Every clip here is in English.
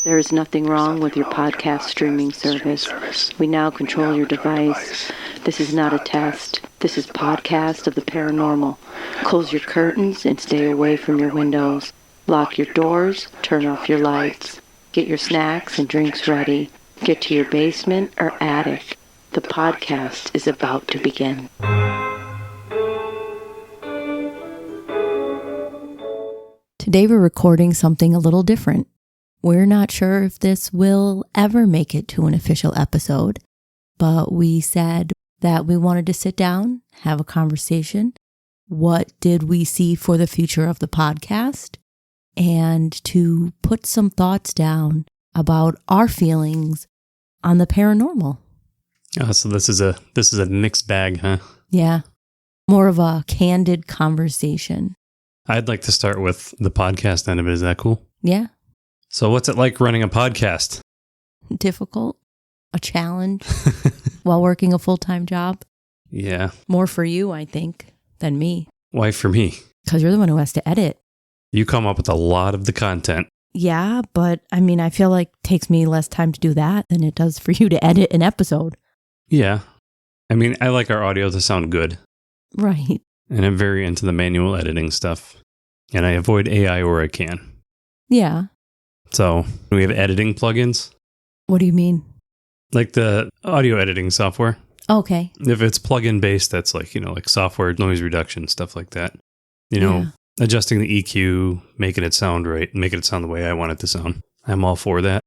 There is nothing wrong with your podcast streaming service. We now control your device. This is not a test. This is podcast of the paranormal. Close your curtains and stay away from your windows. Lock your doors, turn off your lights. Get your snacks and drinks ready. Get to your basement or attic. The podcast is about to begin. Today we're recording something a little different. We're not sure if this will ever make it to an official episode, but we said that we wanted to sit down, have a conversation. What did we see for the future of the podcast? And to put some thoughts down about our feelings on the paranormal. Oh, so this is a mixed bag, huh? Yeah. More of a candid conversation. I'd like to start with the podcast end of it. Is that cool? Yeah. So what's it like running a podcast? Difficult. A challenge while working a full-time job. Yeah. More for you, I think, than me. Why for me? Because you're the one who has to edit. You come up with a lot of the content. Yeah, but I feel like it takes me less time to do that than it does for you to edit an episode. Yeah. I like our audio to sound good. Right. And I'm very into the manual editing stuff. And I avoid AI where I can. Yeah. So we have editing plugins. What do you mean? Like the audio editing software. Okay. If it's plugin based, that's like software noise reduction, stuff like that. Yeah. Adjusting the EQ, making it sound right, making it sound the way I want it to sound. I'm all for that.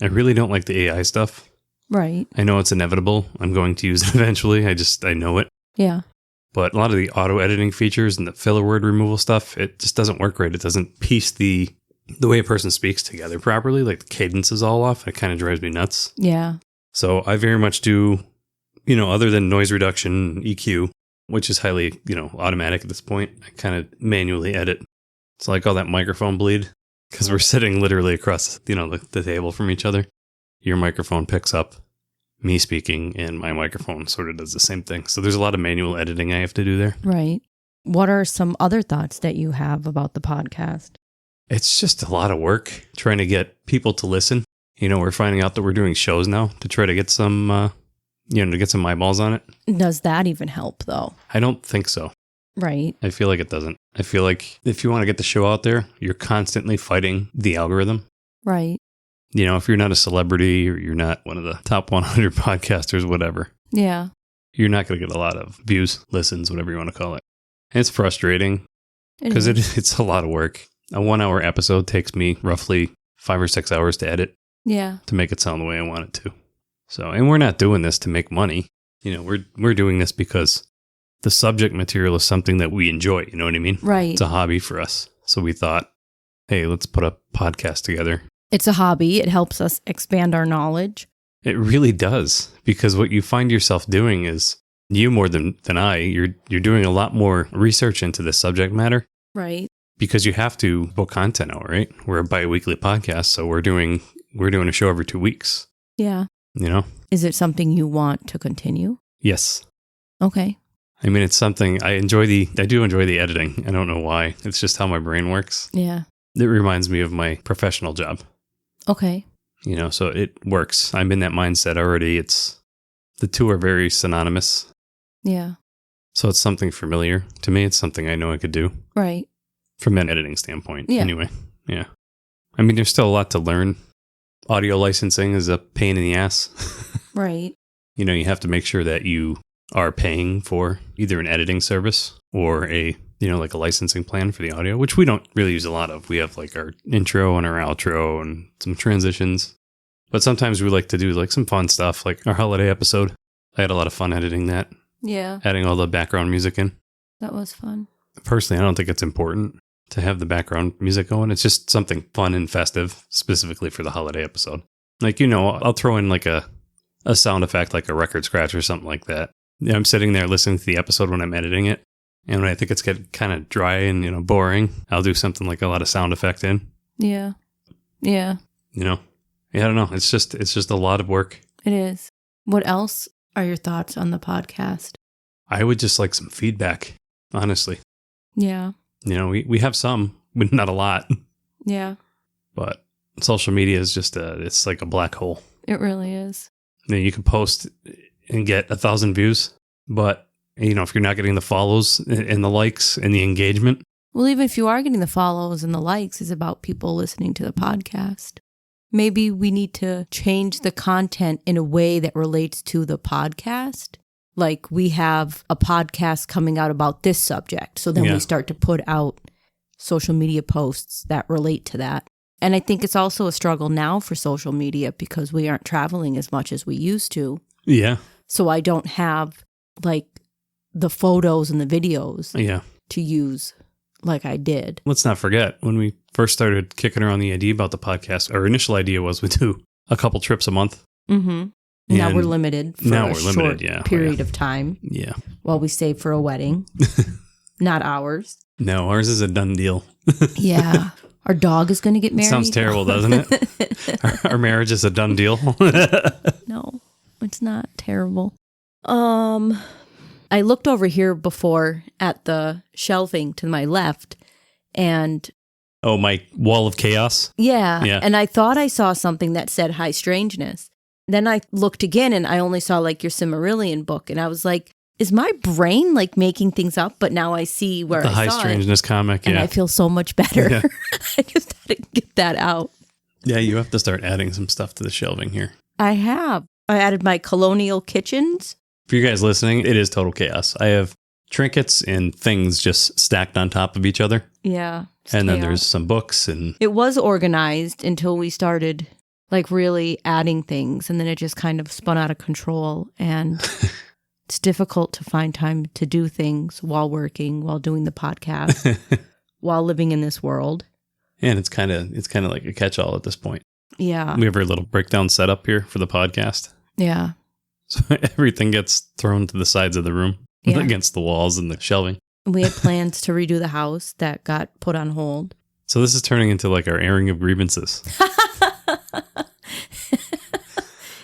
I really don't like the AI stuff. Right. I know it's inevitable. I'm going to use it eventually. I know it. Yeah. But a lot of the auto editing features and the filler word removal stuff, it just doesn't work right. It doesn't piece the way a person speaks together properly. Like the cadence is all off. It kind of drives me nuts. Yeah. So I very much do, other than noise reduction, EQ, which is highly, automatic at this point, I kind of manually edit. It's like all that microphone bleed because we're sitting literally across, the table from each other. Your microphone picks up me speaking and my microphone sort of does the same thing. So there's a lot of manual editing I have to do there. Right. What are some other thoughts that you have about the podcast? It's just a lot of work trying to get people to listen. We're finding out that we're doing shows now to try to get some, to get some eyeballs on it. Does that even help, though? I don't think so. Right. I feel like it doesn't. I feel like if you want to get the show out there, you're constantly fighting the algorithm. Right. If you're not a celebrity or you're not one of the top 100 podcasters, whatever. Yeah. You're not going to get a lot of views, listens, whatever you want to call it. And it's frustrating because it's a lot of work. A 1 hour episode takes me roughly 5 or 6 hours to edit. Yeah. To make it sound the way I want it to. So, and we're not doing this to make money. We're doing this because the subject material is something that we enjoy. You know what I mean? Right. It's a hobby for us. So we thought, hey, let's put a podcast together. It's a hobby. It helps us expand our knowledge. It really does. Because what you find yourself doing is, you more than I, you're doing a lot more research into the subject matter. Right. Because you have to book content out, right? We're a bi-weekly podcast, so we're doing a show every 2 weeks. Yeah. Is it something you want to continue? Yes. Okay. It's something I do enjoy the editing. I don't know why. It's just how my brain works. Yeah. It reminds me of my professional job. Okay. So it works. I'm in that mindset already. The two are very synonymous. Yeah. So it's something familiar to me. It's something I know I could do. Right. From an editing standpoint. Yeah. Anyway. Yeah. There's still a lot to learn. Audio licensing is a pain in the ass. Right. You have to make sure that you are paying for either an editing service or like a licensing plan for the audio, which we don't really use a lot of. We have like our intro and our outro and some transitions. But sometimes we like to do like some fun stuff, like our holiday episode. I had a lot of fun editing that. Yeah. Adding all the background music in. That was fun. Personally, I don't think it's important to have the background music going. It's just something fun and festive, specifically for the holiday episode. Like, I'll throw in like a sound effect, like a record scratch or something like that. I'm sitting there listening to the episode when I'm editing it. And when I think it's getting kind of dry and, boring, I'll do something like a lot of sound effect in. Yeah. Yeah. Yeah, I don't know. It's just a lot of work. It is. What else are your thoughts on the podcast? I would just like some feedback, honestly. Yeah. We have some, but not a lot. Yeah. But social media is just it's like a black hole. It really is. You can post and get 1,000 views, but if you're not getting the follows and the likes and the engagement. Well, even if you are getting the follows and the likes, it's about people listening to the podcast. Maybe we need to change the content in a way that relates to the podcast. Like we have a podcast coming out about this subject. So then we start to put out social media posts that relate to that. And I think it's also a struggle now for social media because we aren't traveling as much as we used to. Yeah. So I don't have like the photos and the videos to use like I did. Let's not forget, when we first started kicking around the idea about the podcast, our initial idea was we do a couple trips a month. Mm-hmm. Now we're limited for a short period of time. Yeah. While we save for a wedding. Not ours. No, ours is a done deal. Yeah. Our dog is going to get married. Sounds terrible, doesn't it? Our marriage is a done deal. No, it's not terrible. I looked over here before at the shelving to my left and... Oh, my wall of chaos? Yeah. And I thought I saw something that said high strangeness. Then I looked again and I only saw like your Silmarillion book. And I was like, is my brain like making things up? But now I see where the I high saw strangeness it, comic. and I feel so much better. Yeah. I just had to get that out. Yeah, you have to start adding some stuff to the shelving here. I have. I added my colonial kitchens. For you guys listening, it is total chaos. I have trinkets and things just stacked on top of each other. Yeah. And then there's some books and... It was organized until we started like really adding things, and then it just kind of spun out of control, and it's difficult to find time to do things while working, while doing the podcast, while living in this world. And it's kind of like a catch-all at this point. Yeah. We have our little breakdown set up here for the podcast. Yeah. So everything gets thrown to the sides of the room against the walls and the shelving. We had plans to redo the house that got put on hold. So this is turning into like our airing of grievances.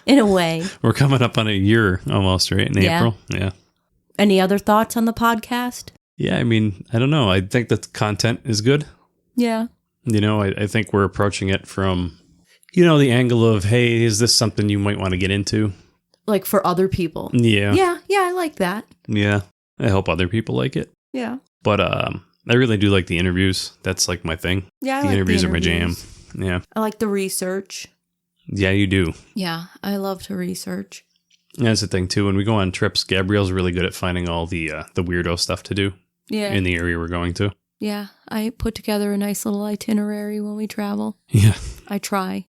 In a way. We're coming up on a year almost, right? In April. Yeah. Any other thoughts on the podcast? Yeah, I mean, I don't know. I think that the content is good. Yeah. I think we're approaching it from, the angle of, hey, is this something you might want to get into? Like for other people. Yeah. Yeah, I like that. Yeah. I hope other people like it. Yeah. But I really do like the interviews. That's like my thing. Yeah, the interviews are my jam. Yeah. I like the research. Yeah, you do. Yeah, I love to research. And that's the thing too. When we go on trips, Gabrielle's really good at finding all the weirdo stuff to do. Yeah. In the area we're going to. Yeah, I put together a nice little itinerary when we travel. Yeah. I try.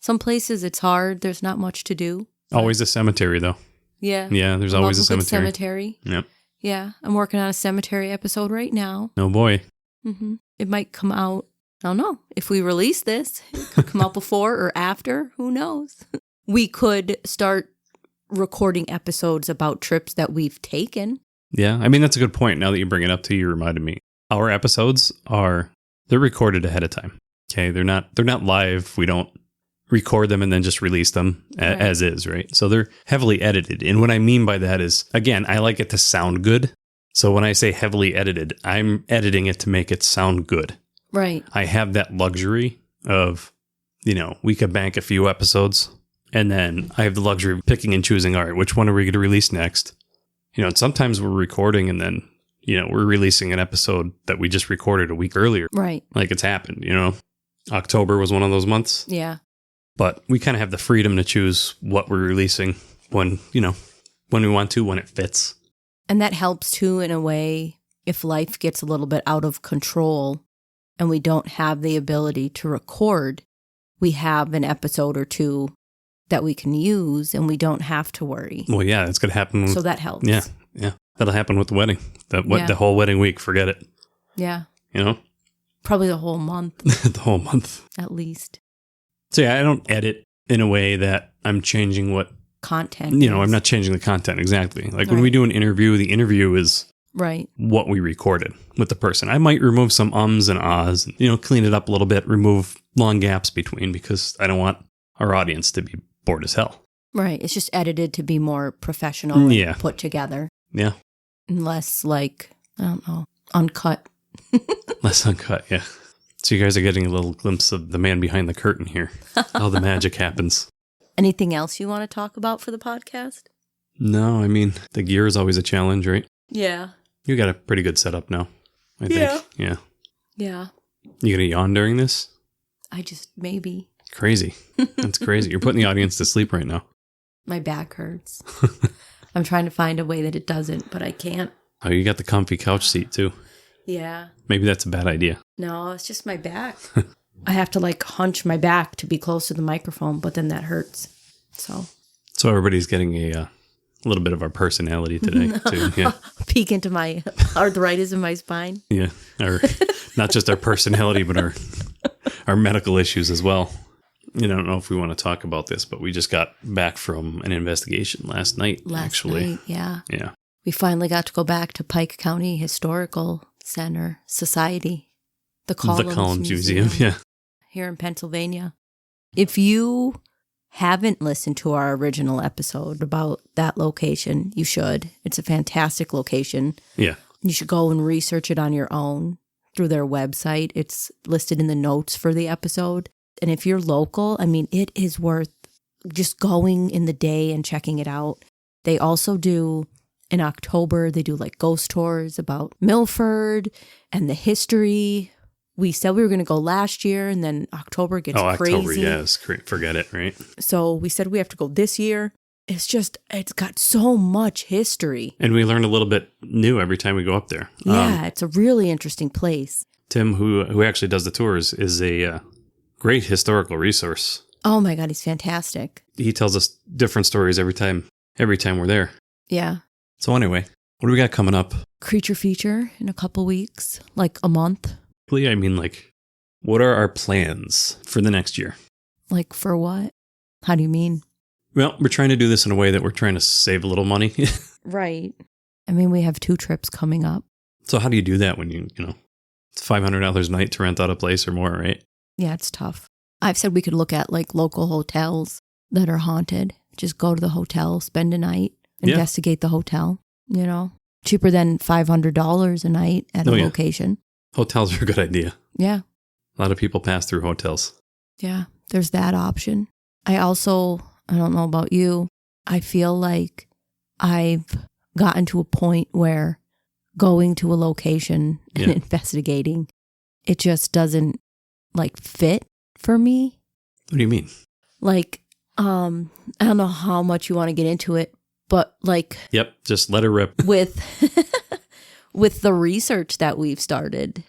Some places it's hard. There's not much to do. Always a cemetery though. Yeah. Yeah, there's always a cemetery. Cemetery. Yep. Yeah, I'm working on a cemetery episode right now. Oh boy. Mm-hmm. It might come out, I don't know, if we release this, it could come out before or after, who knows? We could start recording episodes about trips that we've taken. Yeah, I mean, that's a good point. Now that you bring it up to you, reminded me. Our episodes they're recorded ahead of time. Okay, they're not live. We don't record them and then just release them as is, right? So they're heavily edited. And what I mean by that is, again, I like it to sound good. So when I say heavily edited, I'm editing it to make it sound good. Right. I have that luxury of, we could bank a few episodes and then I have the luxury of picking and choosing, all right, which one are we going to release next? And sometimes we're recording and then, we're releasing an episode that we just recorded a week earlier. Right. Like it's happened, October was one of those months. Yeah. But we kind of have the freedom to choose what we're releasing when we want to, when it fits. And that helps too, in a way, if life gets a little bit out of control and we don't have the ability to record, we have an episode or two that we can use and we don't have to worry. Well, yeah, it's going to happen. So that helps. Yeah. That'll happen with the wedding. The whole wedding week, forget it. Yeah. Probably the whole month. The whole month. At least. So yeah, I don't edit in a way that I'm changing what content. I'm not changing the content exactly. Like when we do an interview, the interview is what we recorded with the person. I might remove some ums and ahs, clean it up a little bit, remove long gaps between because I don't want our audience to be bored as hell. Right. It's just edited to be more professional and put together. Yeah. And less like, I don't know, uncut. Less uncut, yeah. So you guys are getting a little glimpse of the man behind the curtain here. How the magic happens. Anything else you want to talk about for the podcast? No, I mean, the gear is always a challenge, right? Yeah. You got a pretty good setup now, I think. Yeah. Yeah. You gonna yawn during this? Maybe. Crazy. That's crazy. You're putting the audience to sleep right now. My back hurts. I'm trying to find a way that it doesn't, but I can't. Oh, you got the comfy couch seat too. Yeah. Maybe that's a bad idea. No, it's just my back. I have to like hunch my back to be close to the microphone, but then that hurts. So everybody's getting a little bit of our personality today too. Yeah. Peek into my arthritis in my spine. Yeah. Not just our personality, but our medical issues as well. I don't know if we want to talk about this, but we just got back from an investigation last night, actually. Yeah. Yeah. We finally got to go back to Pike County Historical Center Society. The Collins Museum. Yeah. Here in Pennsylvania. If you haven't listened to our original episode about that location, you should. It's a fantastic location. Yeah. You should go and research it on your own through their website. It's listed in the notes for the episode. And if you're local, I mean, it is worth just going in the day and checking it out. They also do, in October, they do like ghost tours about Milford and the history. We said we were going to go last year, and then October gets crazy. October, yes. Forget it, right? So we said we have to go this year. It's got so much history. And we learn a little bit new every time we go up there. Yeah, it's a really interesting place. Tim, who actually does the tours, is a great historical resource. Oh my God, he's fantastic. He tells us different stories every time we're there. Yeah. So anyway, what do we got coming up? Creature feature in a couple weeks, like a month. I mean, like, what are our plans for the next year? Like for what? How do you mean? Well, we're trying to do this in a way that we're trying to save a little money. Right. I mean, we have 2 trips coming up. So how do you do that when it's $500 a night to rent out a place or more, right? Yeah, it's tough. I've said we could look at like local hotels that are haunted. Just go to the hotel, spend a night, investigate the hotel, cheaper than $500 a night at a location. Hotels are a good idea. Yeah. A lot of people pass through hotels. Yeah, there's that option. I don't know about you, I feel like I've gotten to a point where going to a location and investigating, it just doesn't like fit for me. What do you mean? Like, I don't know how much you want to get into it, but like... Yep, just let her rip. With the research that we've started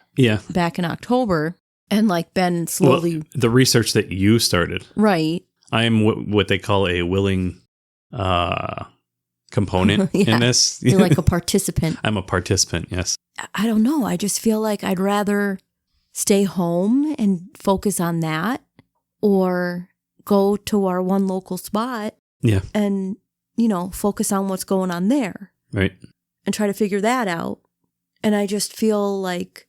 back in October and like been slowly... Well, the research that you started. Right. I am what they call a willing component in this. You're like a participant. I'm a participant, yes. I don't know. I just feel like I'd rather stay home and focus on that or go to our one local spot and, focus on what's going on there. Right. And try to figure that out. And I just feel like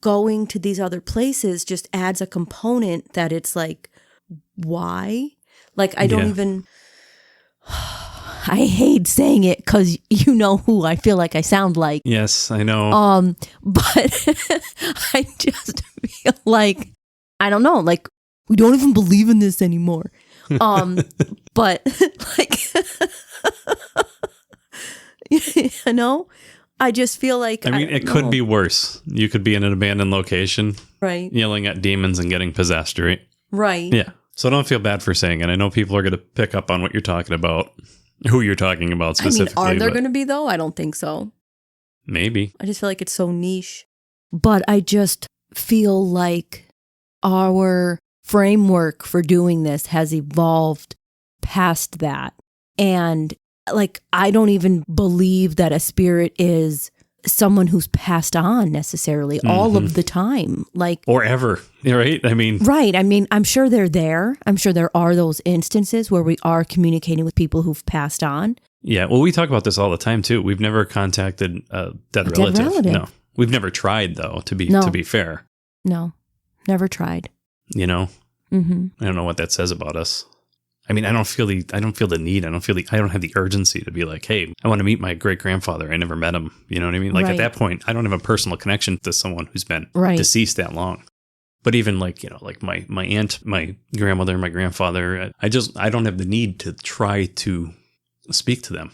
going to these other places just adds a component that it's like, why? Like, I don't even... I hate saying it because you know who I feel like I sound like. Yes, I know. But I just feel like, I don't know, like, we don't even believe in this anymore. But like, I just feel like... it could be worse. You could be in an abandoned location. Right. Yelling at demons and getting possessed, right? Right. Yeah. So don't feel bad for saying it. I know people are going to pick up on what you're talking about, who you're talking about specifically. Are there going to be, though? I don't think so. Maybe. I just feel like it's so niche. But I just feel like our framework for doing this has evolved past that. And like, I don't even believe that a spirit is someone who's passed on necessarily all of the time, like, or ever, right? Right. I'm sure they're there. I'm sure there are those instances where we are communicating with people who've passed on. Yeah. Well, we talk about this all the time too. We've never contacted a dead relative. No, we've never tried though. To be fair. No, never tried. I don't know what that says about us. I don't feel the need. I don't have the urgency to be like, hey, I want to meet my great grandfather. I never met him. You know what I mean? Like at that point, I don't have a personal connection to someone who's been deceased that long. But even like, like my aunt, my grandmother, my grandfather, I don't have the need to try to speak to them.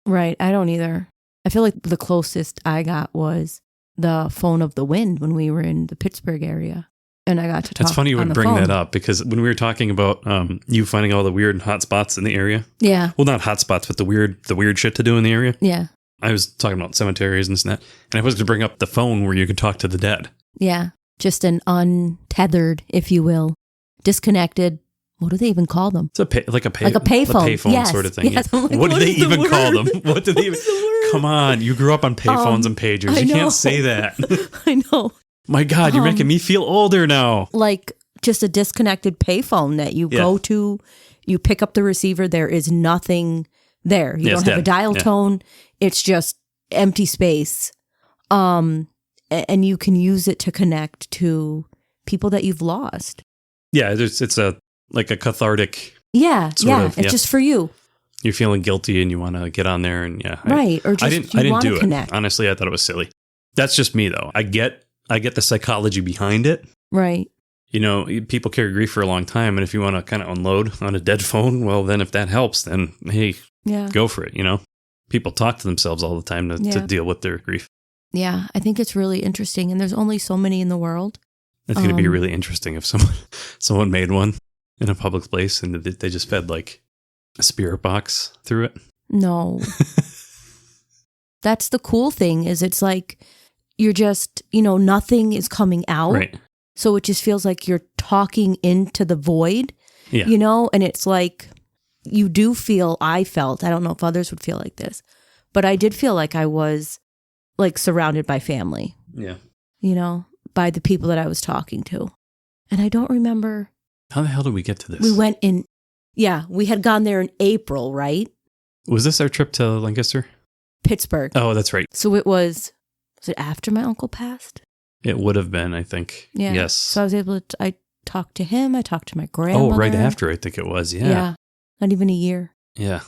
Right. I don't either. I feel like the closest I got was the phone of the wind when we were in the Pittsburgh area. And I got to talk. It's funny you would bring that up because when we were talking about you finding all the weird hot spots in the area. Yeah. Well, not hot spots, but the weird shit to do in the area. Yeah. I was talking about cemeteries and that. And I was going to bring up the phone where you could talk to the dead. Yeah. Just an untethered, if you will, disconnected. What do they even call them? It's like a payphone. A payphone Sort of thing. Yes. Yeah. Like, what do they even word? call them? What do they even? Come on, you grew up on payphones and pagers. You can't say that. I know. My God, you're making me feel older now. Like just a disconnected payphone that you go to, you pick up the receiver. There is nothing there. You don't have a dial tone. It's just empty space. And you can use it to connect to people that you've lost. Yeah, it's like a cathartic. Yeah, it's just for you. You're feeling guilty and you want to get on there and right. Or just I didn't do connect. It. Honestly, I thought it was silly. That's just me though. I get the psychology behind it. Right. People carry grief for a long time, and if you want to kind of unload on a dead phone, well, then if that helps, then hey, go for it. People talk to themselves all the time to deal with their grief. Yeah, I think it's really interesting, and there's only so many in the world. It's going to be really interesting if someone made one in a public place and they just fed like a spirit box through it. No. That's the cool thing is it's like you're just, nothing is coming out. Right. So it just feels like you're talking into the void, yeah. And it's like you do feel, I felt, I don't know if others would feel like this, but I did feel like I was like surrounded by family. Yeah. By the people that I was talking to. And I don't remember. How the hell did we get to this? We went in, we had gone there in April, right? Was this our trip to Lancaster? Pittsburgh. Oh, that's right. So was it after my uncle passed? It would have been, I think. Yeah. Yes. So I was able to, I talked to him. I talked to my grandmother. Oh, right after, I think it was. Yeah. Yeah. Not even a year. Yeah.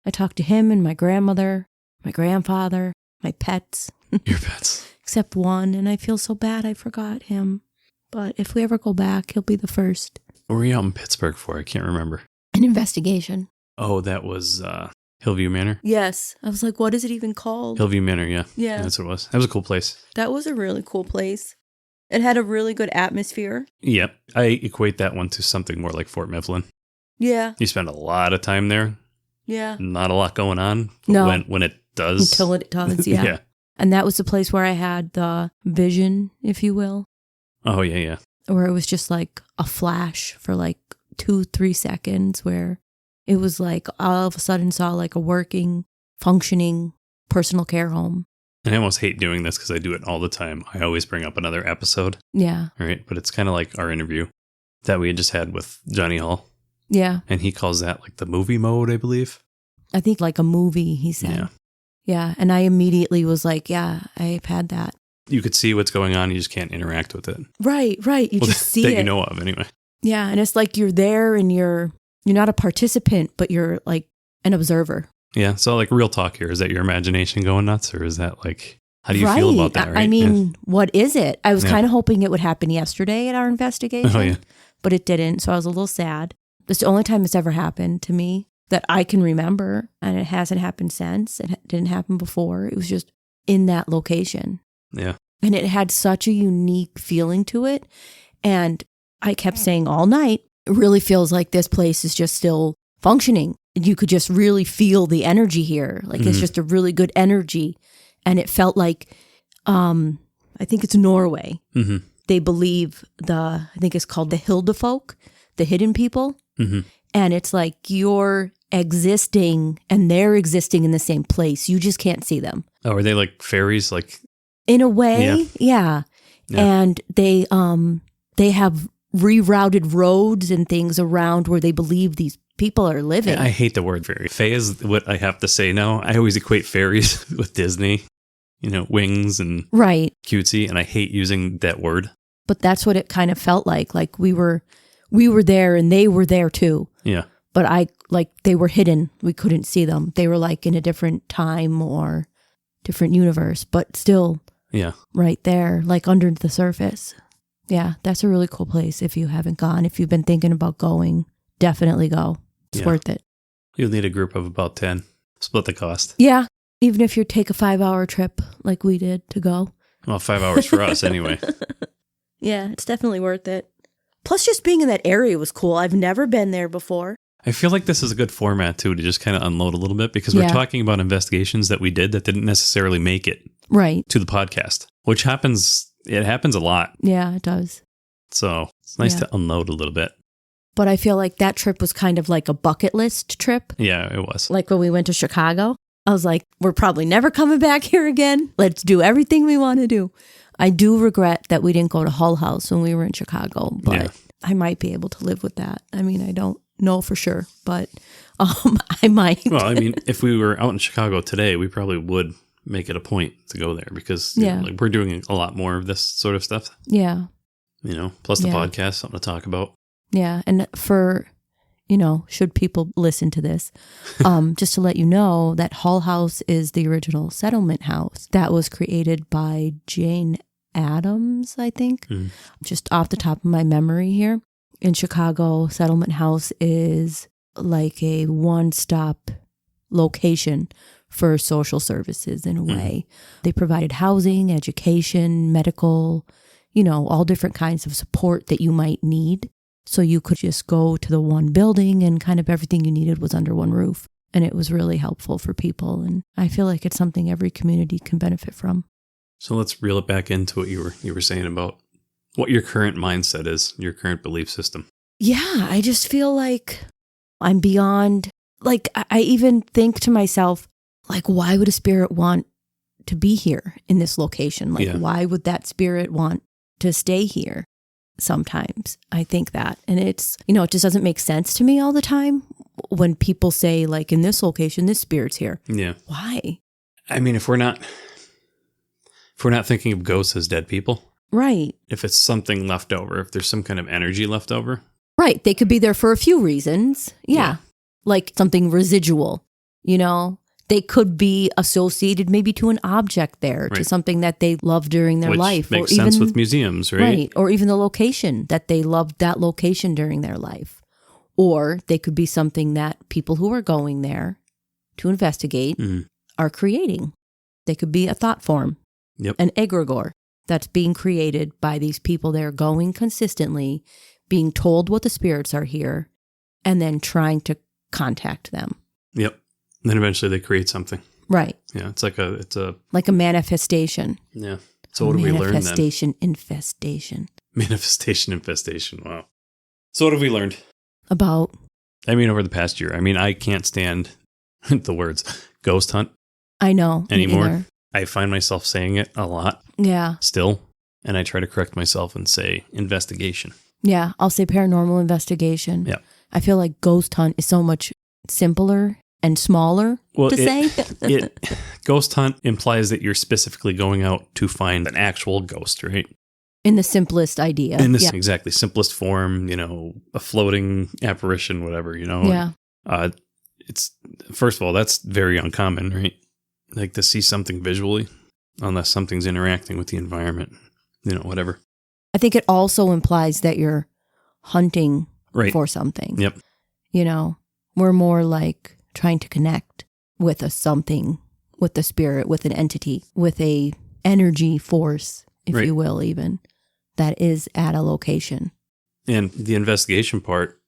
I talked to him and my grandmother, my grandfather, my pets. Your pets. Except one, and I feel so bad I forgot him. But if we ever go back, he'll be the first. What were you out in Pittsburgh for? I can't remember. An investigation. Oh, that was Hillview Manor? Yes. I was like, what is it even called? Hillview Manor, yeah. Yeah. That's what it was. That was a cool place. That was a really cool place. It had a really good atmosphere. Yep. I equate that one to something more like Fort Mifflin. Yeah. You spend a lot of time there. Yeah. Not a lot going on. No. When it does. Until it does, yeah. Yeah. And that was the place where I had the vision, if you will. Oh, yeah, yeah. Where it was just like a flash for like 2-3 seconds where it was like all of a sudden saw like a working, functioning personal care home. And I almost hate doing this because I do it all the time. I always bring up another episode. Yeah. Right. But it's kind of like our interview that we had just had with Johnny Hall. Yeah. And he calls that like the movie mode, I believe. I think like a movie, he said. Yeah. Yeah. And I immediately was like, yeah, I've had that. You could see what's going on. You just can't interact with it. Right. You just see that it. You know of anyway. Yeah. And it's like you're there and you're not a participant, but you're like an observer. Yeah. So like real talk here. Is that your imagination going nuts or is that like, how do you feel about that? Right? I mean, what is it? I was kind of hoping it would happen yesterday at our investigation. Oh, yeah. But it didn't. So I was a little sad. It's the only time it's ever happened to me that I can remember. And it hasn't happened since. It didn't happen before. It was just in that location. Yeah. And it had such a unique feeling to it. And I kept saying all night, it really feels like this place is just still functioning. You could just really feel the energy here. Like it's just a really good energy. And it felt like, I think it's Norway. Mm-hmm. They believe I think it's called the Hildefolk, the hidden people. Mm-hmm. And it's like you're existing and they're existing in the same place. You just can't see them. Oh, are they like fairies? Like in a way, yeah. And they have rerouted roads and things around where they believe these people are living. I hate the word fairy. Fae is what I have to say now. I always equate fairies with Disney, wings and cutesy, and I hate using that word. But that's what it kind of felt like. Like we were there and they were there too. Yeah. But they were hidden. We couldn't see them. They were like in a different time or different universe, but still right there, like under the surface. Yeah, that's a really cool place. If you haven't gone, if you've been thinking about going, definitely go. It's worth it. You'll need a group of about 10. Split the cost. Yeah, even if you take a 5-hour trip like we did to go. Well, 5 hours for us anyway. Yeah, it's definitely worth it. Plus, just being in that area was cool. I've never been there before. I feel like this is a good format, too, to just kind of unload a little bit because we're talking about investigations that we did that didn't necessarily make it to the podcast, which happens. It happens a lot. Yeah, it does. So it's nice to unload a little bit. But I feel like that trip was kind of like a bucket list trip. Yeah, it was. Like when we went to Chicago, I was like, we're probably never coming back here again. Let's do everything we want to do. I do regret that we didn't go to Hull House when we were in Chicago, but I might be able to live with that. I mean, I don't know for sure, but I might. Well, I mean, if we were out in Chicago today, we probably would make it a point to go there because you know, like we're doing a lot more of this sort of stuff. Yeah. You know, plus the podcast, something to talk about. Yeah. And for, you know, should people listen to this, just to let you know that Hull House is the original settlement house that was created by Jane Addams, I think, just off the top of my memory here. In Chicago, Settlement House is like a one-stop location for social services in a way. They provided housing, education, medical, you know, all different kinds of support that you might need. So you could just go to the one building and kind of everything you needed was under one roof. And it was really helpful for people. And I feel like it's something every community can benefit from. So let's reel it back into what you were saying about what your current mindset is, your current belief system. Yeah, I just feel like I'm beyond, like, I even think to myself, like, why would a spirit want to be here in this location? Like, why would that spirit want to stay here? Sometimes I think that. And it's, you know, it just doesn't make sense to me all the time when people say, like, in this location, this spirit's here. Yeah. Why? I mean, if we're not thinking of ghosts as dead people. Right. If it's something left over, if there's some kind of energy left over. Right. They could be there for a few reasons. Yeah. Like something residual, you know? They could be associated maybe to an object there, to something that they loved during their life. Which makes sense with museums, right? Right. Or even the location, that they loved that location during their life. Or they could be something that people who are going there to investigate are creating. They could be a thought form, an egregore that's being created by these people that are going consistently, being told what the spirits are here, and then trying to contact them. Yep. And then eventually they create something. Right. Yeah. It's like a manifestation. Yeah. So what do we learn then? Manifestation infestation. Manifestation infestation. Wow. So what have we learned? About? I mean, over the past year, I mean, I can't stand the words ghost hunt. I know. Anymore. I find myself saying it a lot. Yeah. Still. And I try to correct myself and say investigation. Yeah. I'll say paranormal investigation. Yeah. I feel like ghost hunt is so much simpler and smaller to say. Ghost hunt implies that you're specifically going out to find an actual ghost, right? In the simplest idea. In this exactly simplest form, you know, a floating apparition, whatever, you know. Yeah. It's, first of all, that's very uncommon, right? Like to see something visually, unless something's interacting with the environment, you know, whatever. I think it also implies that you're hunting for something. Yep. You know, we're more like trying to connect with a something, with the spirit, with an entity, with a energy force, if you will, even, that is at a location. And the investigation part,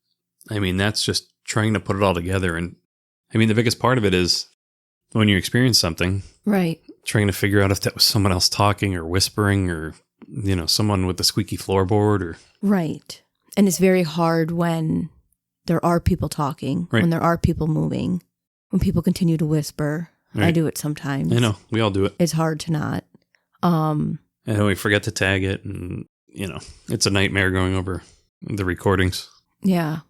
I mean, that's just trying to put it all together. And I mean, the biggest part of it is when you experience something, right? Trying to figure out if that was someone else talking or whispering or, you know, someone with the squeaky floorboard or. Right. And it's very hard when there are people talking, when there are people moving, when people continue to whisper. Right. I do it sometimes. I know. We all do it. It's hard to not. And then we forget to tag it and, you know, it's a nightmare going over the recordings. Yeah.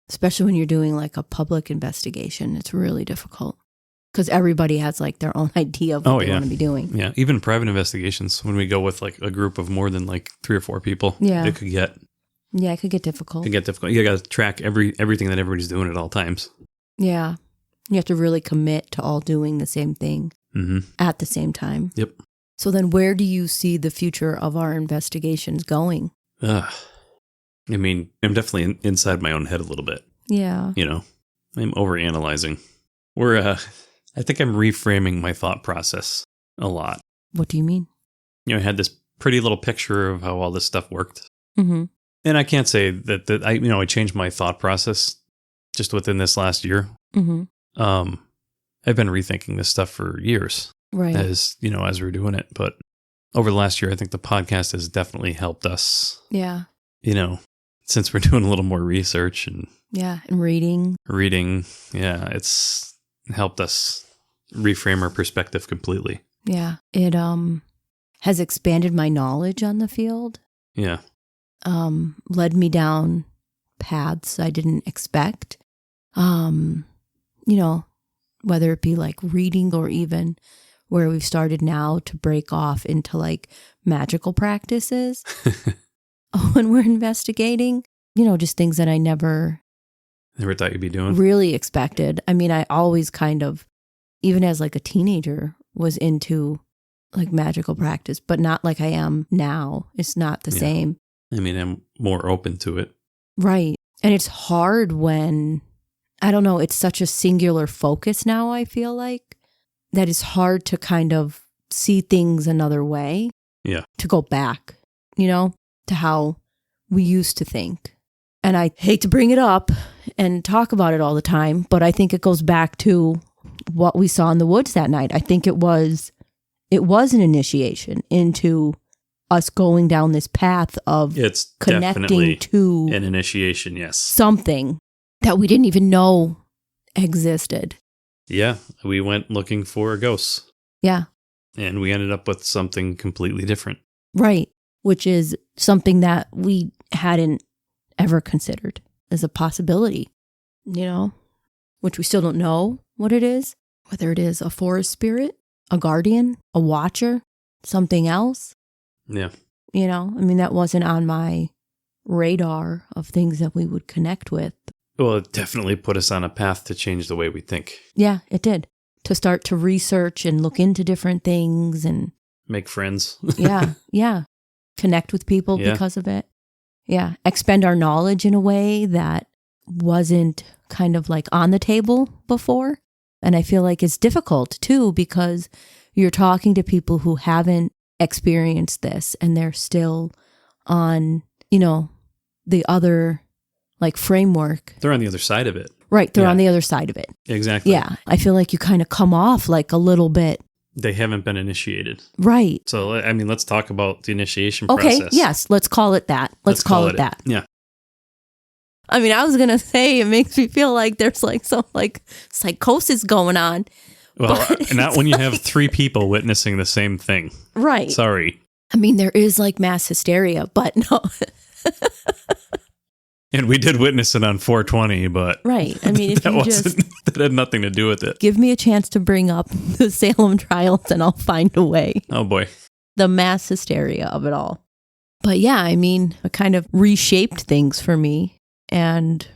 Especially when you're doing like a public investigation. It's really difficult. Because everybody has like their own idea of what they want to be doing. Yeah. Even private investigations, when we go with like a group of more than like 3 or 4 people, it could get. Yeah, it could get difficult. You got to track everything that everybody's doing at all times. Yeah. You have to really commit to all doing the same thing at the same time. Yep. So then where do you see the future of our investigations going? I mean, I'm definitely inside my own head a little bit. Yeah. You know, I'm overanalyzing. I think I'm reframing my thought process a lot. What do you mean? You know, I had this pretty little picture of how all this stuff worked. Mm-hmm. And I can't say that I changed my thought process just within this last year. Mm-hmm. I've been rethinking this stuff for years. Right. As we're doing it. But over the last year, I think the podcast has definitely helped us. Yeah. You know, since we're doing a little more research and reading. Yeah, it's helped us reframe our perspective completely. Yeah. It has expanded my knowledge on the field. Yeah. Led me down paths I didn't expect. You know, whether it be like reading or even where we've started now to break off into like magical practices when we're investigating, you know, just things that I never thought you'd be doing. Really expected. I mean, I always kind of, even as like a teenager, was into like magical practice, but not like I am now. It's not the same. I mean, I'm more open to it. Right. And it's hard when, I don't know, it's such a singular focus now, I feel like, that it's hard to kind of see things another way. Yeah. To go back, you know, to how we used to think. And I hate to bring it up and talk about it all the time, but I think it goes back to what we saw in the woods that night. I think it was an initiation into us going down this path of it's connecting to an initiation, yes. Something that we didn't even know existed. Yeah, we went looking for ghosts. Yeah. And we ended up with something completely different. Right, which is something that we hadn't ever considered as a possibility, you know, which we still don't know what it is, whether it is a forest spirit, a guardian, a watcher, something else. Yeah. You know, I mean, that wasn't on my radar of things that we would connect with. Well, it definitely put us on a path to change the way we think. Yeah, it did. To start to research and look into different things and make friends. Yeah. Connect with people because of it. Yeah. Expend our knowledge in a way that wasn't kind of like on the table before. And I feel like it's difficult too, because you're talking to people who haven't experienced this and they're still on, you know, the other like framework. They're on the other side of it. Right. They're on the other side of it. Exactly. Yeah. I feel like you kind of come off like a little bit. They haven't been initiated. Right. So, I mean, let's talk about the initiation process. Okay. Yes. Let's call it that. Let's call it that. Yeah. I mean, I was going to say it makes me feel like there's like some like psychosis going on. Well, not when you have 3 people witnessing the same thing. Right. Sorry. I mean, there is like mass hysteria, but no. And we did witness it on 420, but right. I mean, if that had nothing to do with it. Give me a chance to bring up the Salem trials and I'll find a way. Oh boy. The mass hysteria of it all. But yeah, I mean, it kind of reshaped things for me. And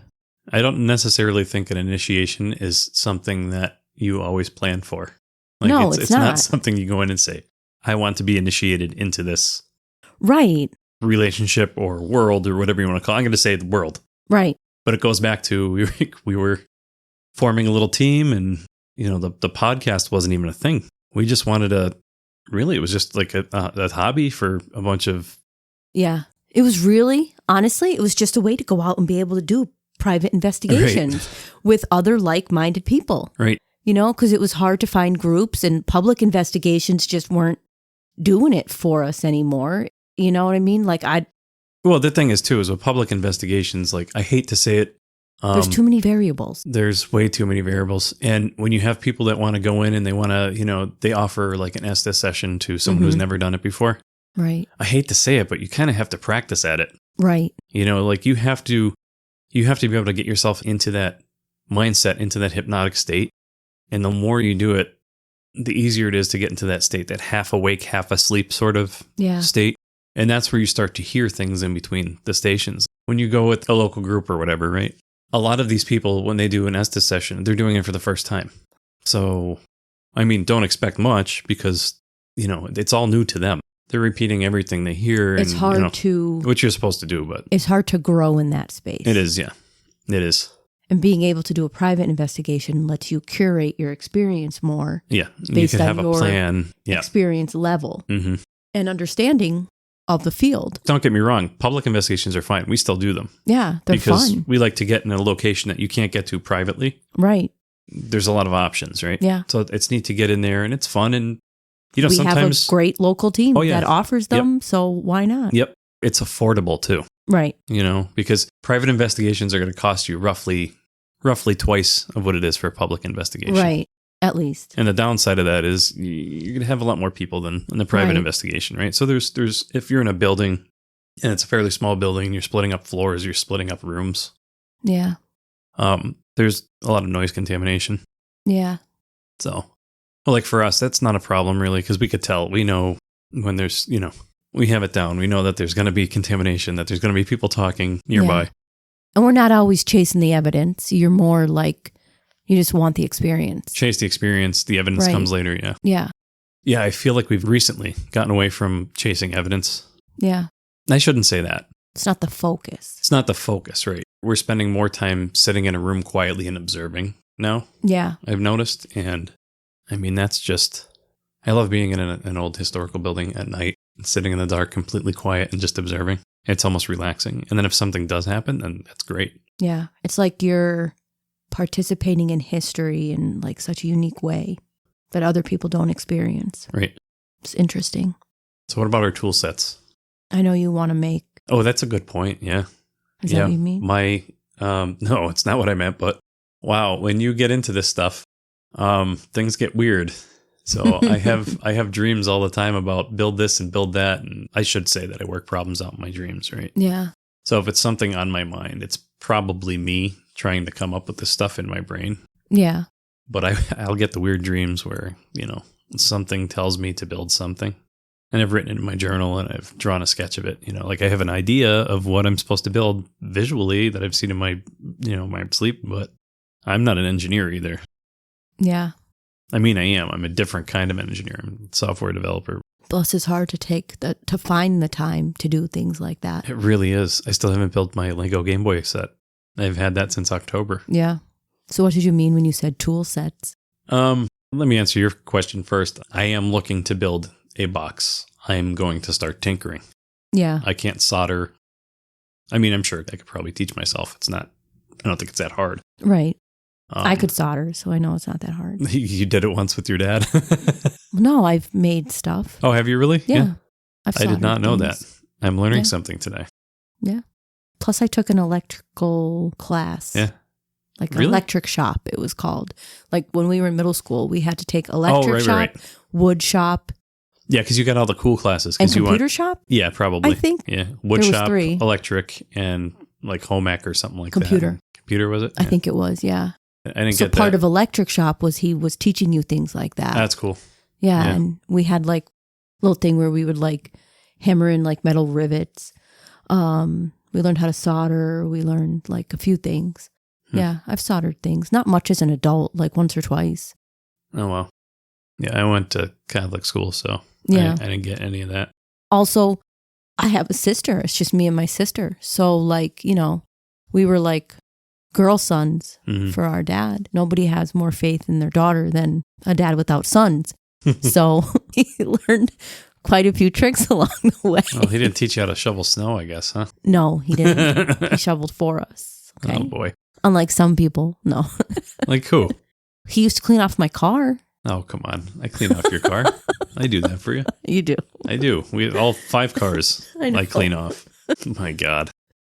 I don't necessarily think an initiation is something that you always plan for. Like no, it's not something you go in and say, I want to be initiated into this. Right. Relationship or world or whatever you want to call it. I'm going to say the world. Right. But it goes back to we were forming a little team and, you know, the podcast wasn't even a thing. We just wanted it was just like a hobby for a bunch of. Yeah. It was really, honestly, it was just a way to go out and be able to do private investigations with other like-minded people. Right. You know, because it was hard to find groups and public investigations just weren't doing it for us anymore. You know what I mean? Like well, the thing is too, is with public investigations, like I hate to say it. There's too many variables. There's way too many variables. And when you have people that want to go in and they want to, you know, they offer like an Estes session to someone who's never done it before. Right. I hate to say it, but you kind of have to practice at it. Right. You know, like you have to be able to get yourself into that mindset, into that hypnotic state. And the more you do it, the easier it is to get into that state, that half awake, half asleep sort of state. And that's where you start to hear things in between the stations. When you go with a local group or whatever, right? A lot of these people, when they do an Estes session, they're doing it for the first time. So, I mean, don't expect much because, you know, it's all new to them. they're repeating everything they hear. It's and, hard to... Which you're supposed to do, but... It's hard to grow in that space. It is, yeah. It is. And being able to do a private investigation lets you curate your experience more. Yeah. Based you can on have a your plan. Yeah. experience level and understanding of the field. Don't get me wrong. Public investigations are fine. We still do them. Yeah, they're because fun. we like to get in a location that you can't get to privately. Right. There's a lot of options, right? Yeah. So it's neat to get in there and it's fun. And, we have sometimes... a great local team that offers them. So why not? Yep. It's affordable too. Right. Because private investigations are going to cost you roughly twice of what it is for a public investigation. Right. At least. And the downside of that is you're going to have a lot more people than in the private investigation, right? So there's if you're in a building and it's a fairly small building, you're splitting up floors, you're splitting up rooms. Yeah. There's a lot of noise contamination. Yeah. So, like for us, that's not a problem really, because we could tell. We know when there's, we have it down. We know that there's going to be contamination, that there's going to be people talking nearby. Yeah. And we're not always chasing the evidence. You're more like, you just want the experience. Chase the experience. The evidence comes later, yeah. Yeah. Yeah, I feel like we've recently gotten away from chasing evidence. Yeah. I shouldn't say that. It's not the focus. It's not the focus, right? We're spending more time sitting in a room quietly and observing now. Yeah. I've noticed. And I mean, that's just, I love being in an old historical building at night and sitting in the dark, completely quiet and just observing. It's almost relaxing. And then if something does happen, then that's great. Yeah. It's like you're participating in history in like such a unique way that other people don't experience. Right. It's interesting. So what about our tool sets? I know you want to make. Oh, that's a good point. Yeah. Is that what you mean? No, it's not what I meant, but wow, when you get into this stuff, things get weird. So I have dreams all the time about build this and build that. And I should say that I work problems out in my dreams, right? Yeah. So if it's something on my mind, it's probably me trying to come up with this stuff in my brain. Yeah. But I'll get the weird dreams where, something tells me to build something. And I've written it in my journal and I've drawn a sketch of it. Like I have an idea of what I'm supposed to build visually that I've seen in my, my sleep, but I'm not an engineer either. Yeah. I mean, I am. I'm a different kind of engineer. I'm a software developer. Plus, it's hard to find the time to do things like that. It really is. I still haven't built my Lego Game Boy set. I've had that since October. Yeah. So what did you mean when you said tool sets? Let me answer your question first. I am looking to build a box. I'm going to start tinkering. Yeah. I can't solder. I mean, I'm sure I could probably teach myself. I don't think it's that hard. Right. I could solder, so I know it's not that hard. You did it once with your dad? No, I've made stuff. Oh, have you really? Yeah. I did not know that. I'm learning something today. Yeah. Plus, I took an electrical class. Yeah. Like an electric shop, it was called. Like when we were in middle school, we had to take electric shop, wood shop. Yeah, because you got all the cool classes. And computer shop? Yeah, probably. I think. Yeah. Wood shop, 3. Electric, and like home ec or something like computer. that. Computer, was it? I think it was, yeah. I didn't so get that. Part of electric shop was he was teaching you things like that. That's cool. Yeah, and we had like a little thing where we would like hammer in like metal rivets. We learned how to solder. We learned like a few things. Yeah, I've soldered things. Not much as an adult, like once or twice. Oh, well. Yeah, I went to Catholic school, so I didn't get any of that. Also, I have a sister. It's just me and my sister. So like, we were like girl sons for our dad. Nobody has more faith in their daughter than a dad without sons. So he learned quite a few tricks along the way. Well, he didn't teach you how to shovel snow, I guess, huh? No, he didn't. He shoveled for us. Okay? Oh, boy. Unlike some people, no. Like who? He used to clean off my car. Oh, come on. I clean off your car. I do that for you. You do. I do. We have all 5 cars I clean off. My God.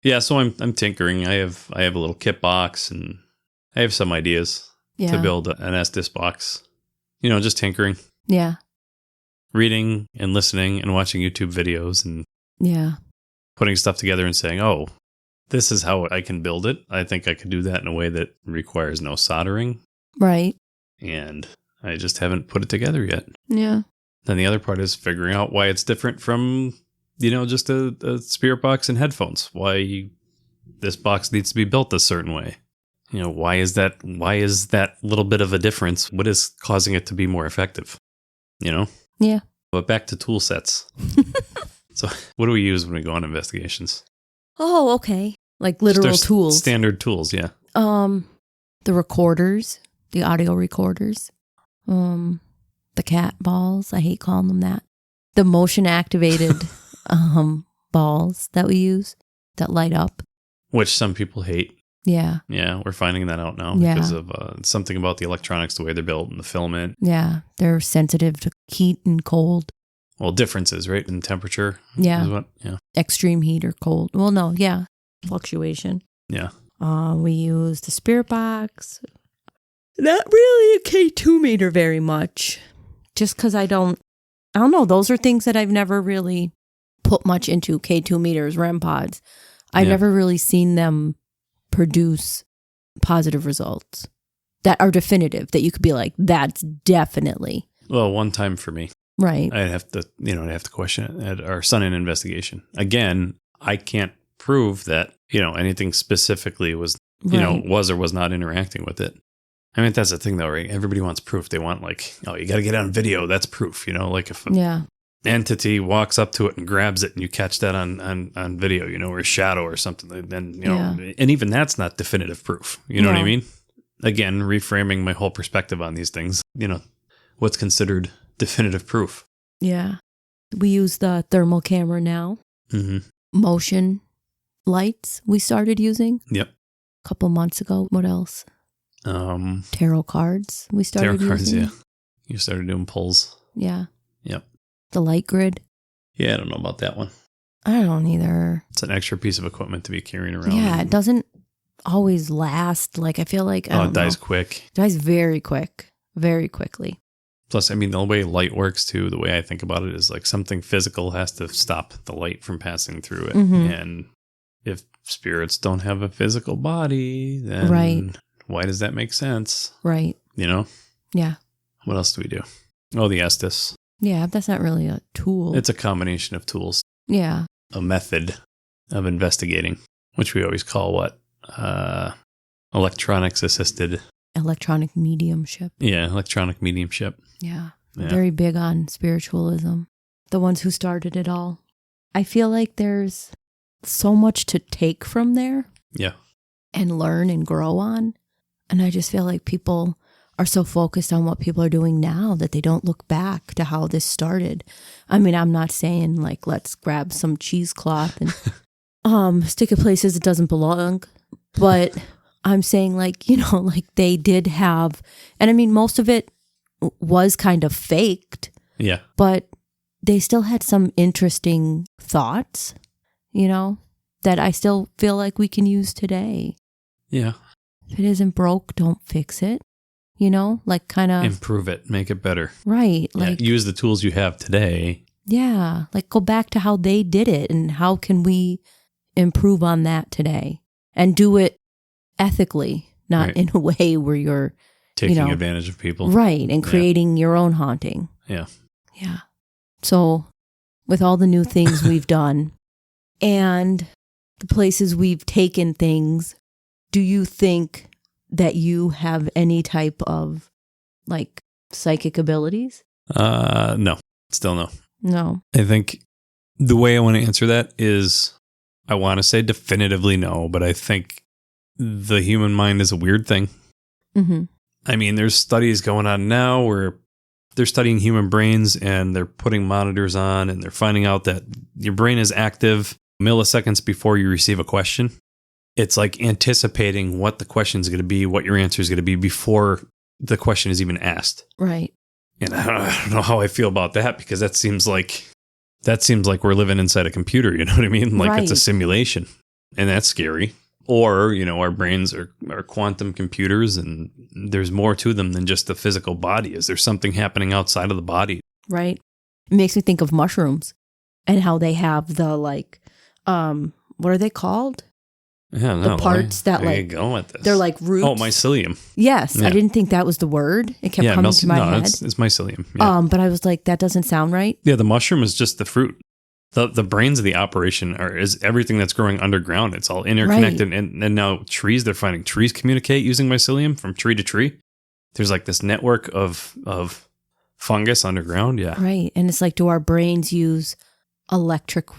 Yeah, so I'm tinkering. I have a little kit box and I have some ideas to build an Estes box. Just tinkering. Yeah. Reading and listening and watching YouTube videos and putting stuff together and saying, oh, this is how I can build it. I think I could do that in a way that requires no soldering. Right. And I just haven't put it together yet. Yeah. Then the other part is figuring out why it's different from, just a spirit box and headphones. Why this box needs to be built a certain way. Why is that little bit of a difference? What is causing it to be more effective? Yeah. But back to tool sets. So what do we use when we go on investigations? Oh, okay. Like literal tools. Standard tools, yeah. The recorders, the audio recorders, the cat balls. I hate calling them that. The motion activated balls that we use that light up. Which some people hate. Yeah. Yeah, we're finding that out now because of something about the electronics, the way they're built and the filament. Yeah, they're sensitive to heat and cold. Well, differences, right, in temperature. Yeah. Yeah. Extreme heat or cold. Well, no, yeah. Fluctuation. Yeah. We use the spirit box. Not really a K2 meter very much. Just because I don't know. Those are things that I've never really put much into. K2 meters, REM pods. I've never really seen them produce positive results that are definitive, that you could be like, that's definitely. Well, one time for me. Right. I'd have to question it at our Sun-In investigation. Again, I can't prove that, anything specifically was, was or was not interacting with it. I mean, that's the thing though, right? Everybody wants proof. They want you got to get on video. That's proof, like if an entity walks up to it and grabs it and you catch that on video, or a shadow or something, then, and even that's not definitive proof. You know what I mean? Again, reframing my whole perspective on these things, what's considered definitive proof. Yeah. We use the thermal camera now. Mm-hmm. Motion lights we started using. Yep. A couple months ago. What else? Tarot cards we started using. Tarot cards, yeah. You started doing pulls. Yeah. Yep. The light grid. Yeah, I don't know about that one. I don't either. It's an extra piece of equipment to be carrying around. Yeah, it doesn't always last. Like, I feel like, it dies quick. It dies very quick. Very quickly. Plus, I mean, the way light works, too, the way I think about it is like something physical has to stop the light from passing through it. Mm-hmm. And if spirits don't have a physical body, then why does that make sense? Right. Yeah. What else do we do? Oh, the Estes. Yeah, that's not really a tool. It's a combination of tools. Yeah. A method of investigating, which we always call what? Electronics assisted. Electronic mediumship. Yeah, electronic mediumship. Yeah. Very big on spiritualism. The ones who started it all. I feel like there's so much to take from there. Yeah. And learn and grow on. And I just feel like people are so focused on what people are doing now that they don't look back to how this started. I mean, I'm not saying like, let's grab some cheesecloth and stick it places it doesn't belong. But I'm saying like, like they did have, and I mean, most of it was kind of faked. Yeah. But they still had some interesting thoughts, that I still feel like we can use today. Yeah. If it isn't broke, don't fix it. Like kind of improve it, make it better. Right. Like use the tools you have today. Yeah. Like go back to how they did it and how can we improve on that today and do it ethically, not in a way where you're taking advantage of people. Right. And creating your own haunting. Yeah. Yeah. So with all the new things we've done and the places we've taken things, do you think that you have any type of like psychic abilities? No, still no. No. I think the way I want to answer that is I want to say definitively no, but I think the human mind is a weird thing. Mm-hmm. I mean, there's studies going on now where they're studying human brains and they're putting monitors on and they're finding out that your brain is active milliseconds before you receive a question. It's like anticipating what the question is going to be, what your answer is going to be before the question is even asked. Right. And I don't know how I feel about that because that seems like we're living inside a computer. You know what I mean? Like It's a simulation and that's scary. Or, our brains are quantum computers and there's more to them than just the physical body. Is there something happening outside of the body? Right. It makes me think of mushrooms and how they have the what are they called? Yeah, no, the parts that like go with this. They're like roots. Oh, mycelium. Yes, yeah. I didn't think that was the word. It kept coming to my head. It's mycelium. Yeah. But I was like, that doesn't sound right. Yeah, the mushroom is just the fruit. The brains of the operation is everything that's growing underground. It's all interconnected, and now they're finding trees communicate using mycelium from tree to tree. There's like this network of Fungus underground, yeah. Right. And it's like, do our brains use electric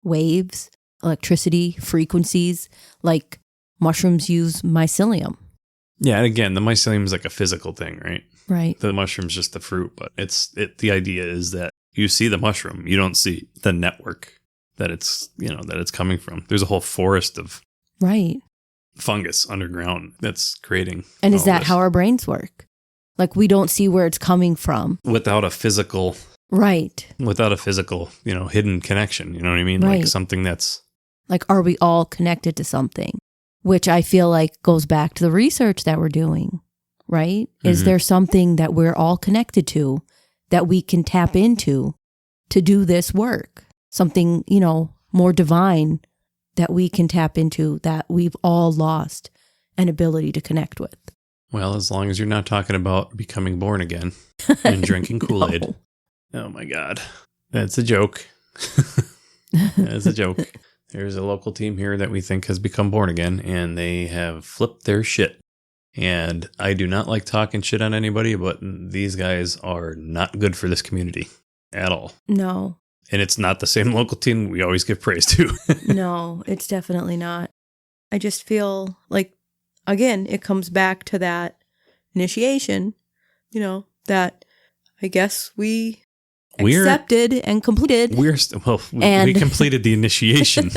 waves, electricity, frequencies, like mushrooms use mycelium? Yeah, and again, the mycelium is like a physical thing, right? Right. The mushroom's just the fruit, but the idea is that you see the mushroom, you don't see the network that it's coming from. There's a whole forest of Right. fungus underground that's creating. And is all that this. how our brains work? Like, we don't see where it's coming from. Without a physical, Right. hidden connection, you know what I mean? Right. Like something that's Like, are we all connected to something? Which I feel like goes back to the research that we're doing, right? Is there something that we're all connected to that we can tap into to do this work? Something, more divine that we can tap into that we've all lost an ability to connect with. well, as long as you're not talking about becoming born again and drinking Kool-Aid. No. Oh my God. That's a joke. That's a joke. There's a local team here that we think has become born again, and they have flipped their shit. And I do not like talking shit on anybody, but these guys are not good for this community at all. No. And it's not the same local team we always give praise to. No, it's definitely not. I just feel like, again, it comes back to that initiation, that I guess we accepted and completed. We completed the initiation.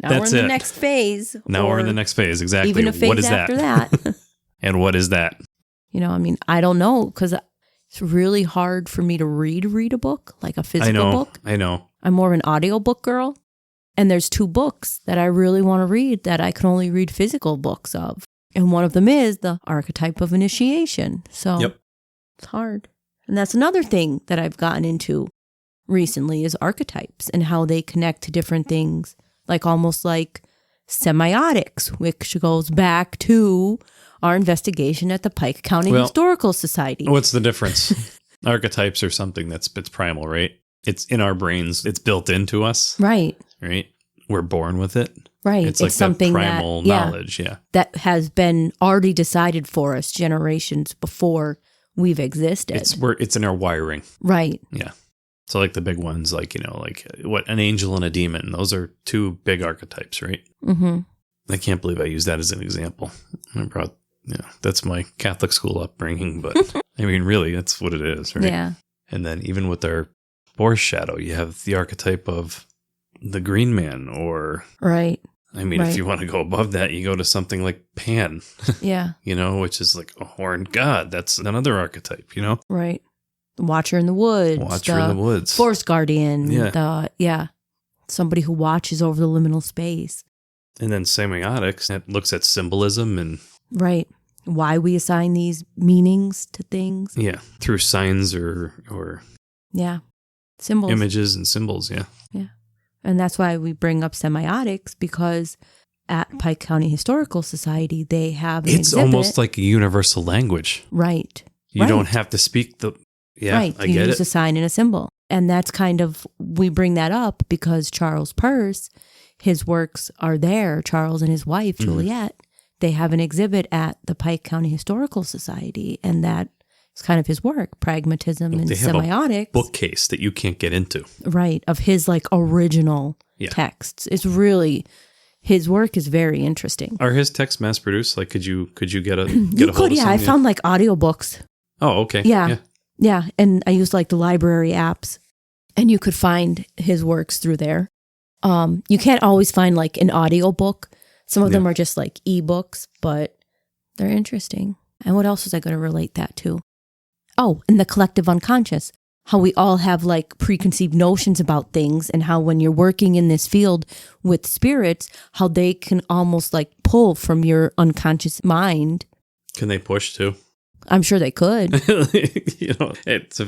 Now That's we're in the it. next phase. Now we're in the next phase. Exactly. Even a phase what is after that? that. And what is that? I don't know, because it's really hard for me to read a book, like a physical book. I know. I'm more of an audiobook girl. And there's 2 books that I really want to read that I can only read physical books of. And one of them is The Archetype of Initiation. So Yep. It's hard. And that's another thing that I've gotten into recently is archetypes and how they connect to different things, like almost like semiotics, which goes back to our investigation at the Pike County Historical Society. What's the difference? Archetypes are something it's primal, right? It's in our brains. It's built into us. Right. Right? We're born with it. Right. It's like something that primal knowledge, yeah. That has been already decided for us generations before we've existed. It's in our wiring. Right. Yeah. So like the big ones, like what an angel and a demon. Those are 2 big archetypes, right? Mm-hmm. I can't believe I used that as an example. That's my Catholic school upbringing, but I mean, really, that's what it is, right? Yeah. And then even with our Boar shadow, you have the archetype of the green man, or right. I mean, if you want to go above that, you go to something like Pan. Yeah. Which is like a horned god. That's another archetype, Right. The Watcher in the Woods. Forest Guardian. Yeah. Somebody who watches over the liminal space. And then semiotics, that looks at symbolism and... Right. Why we assign these meanings to things. Yeah. Through signs or yeah. Symbols. Images and symbols, yeah. Yeah. And that's why we bring up semiotics, because at Pike County Historical Society, they have an exhibit. Almost like a universal language. Right. You don't have to speak the... Yeah, right. I get it. You use a sign and a symbol. And that's kind of, we bring that up because Charles Peirce, his works are there. Charles and his wife, Juliet, they have an exhibit at the Pike County Historical Society. And that is kind of his work, pragmatism and semiotics. A bookcase that you can't get into. Right. Of his original texts. It's really, his work is very interesting. Are his texts mass produced? Like, could you get a you could, yeah. I found audiobooks. Oh, okay. Yeah. And I used the library apps, and you could find his works through there. You can't always find an audiobook. Some of them are just ebooks, but they're interesting. And what else was I going to relate that to? Oh, and the collective unconscious. How we all have preconceived notions about things, and how when you're working in this field with spirits, how they can almost pull from your unconscious mind. Can they push too? I'm sure they could. It's a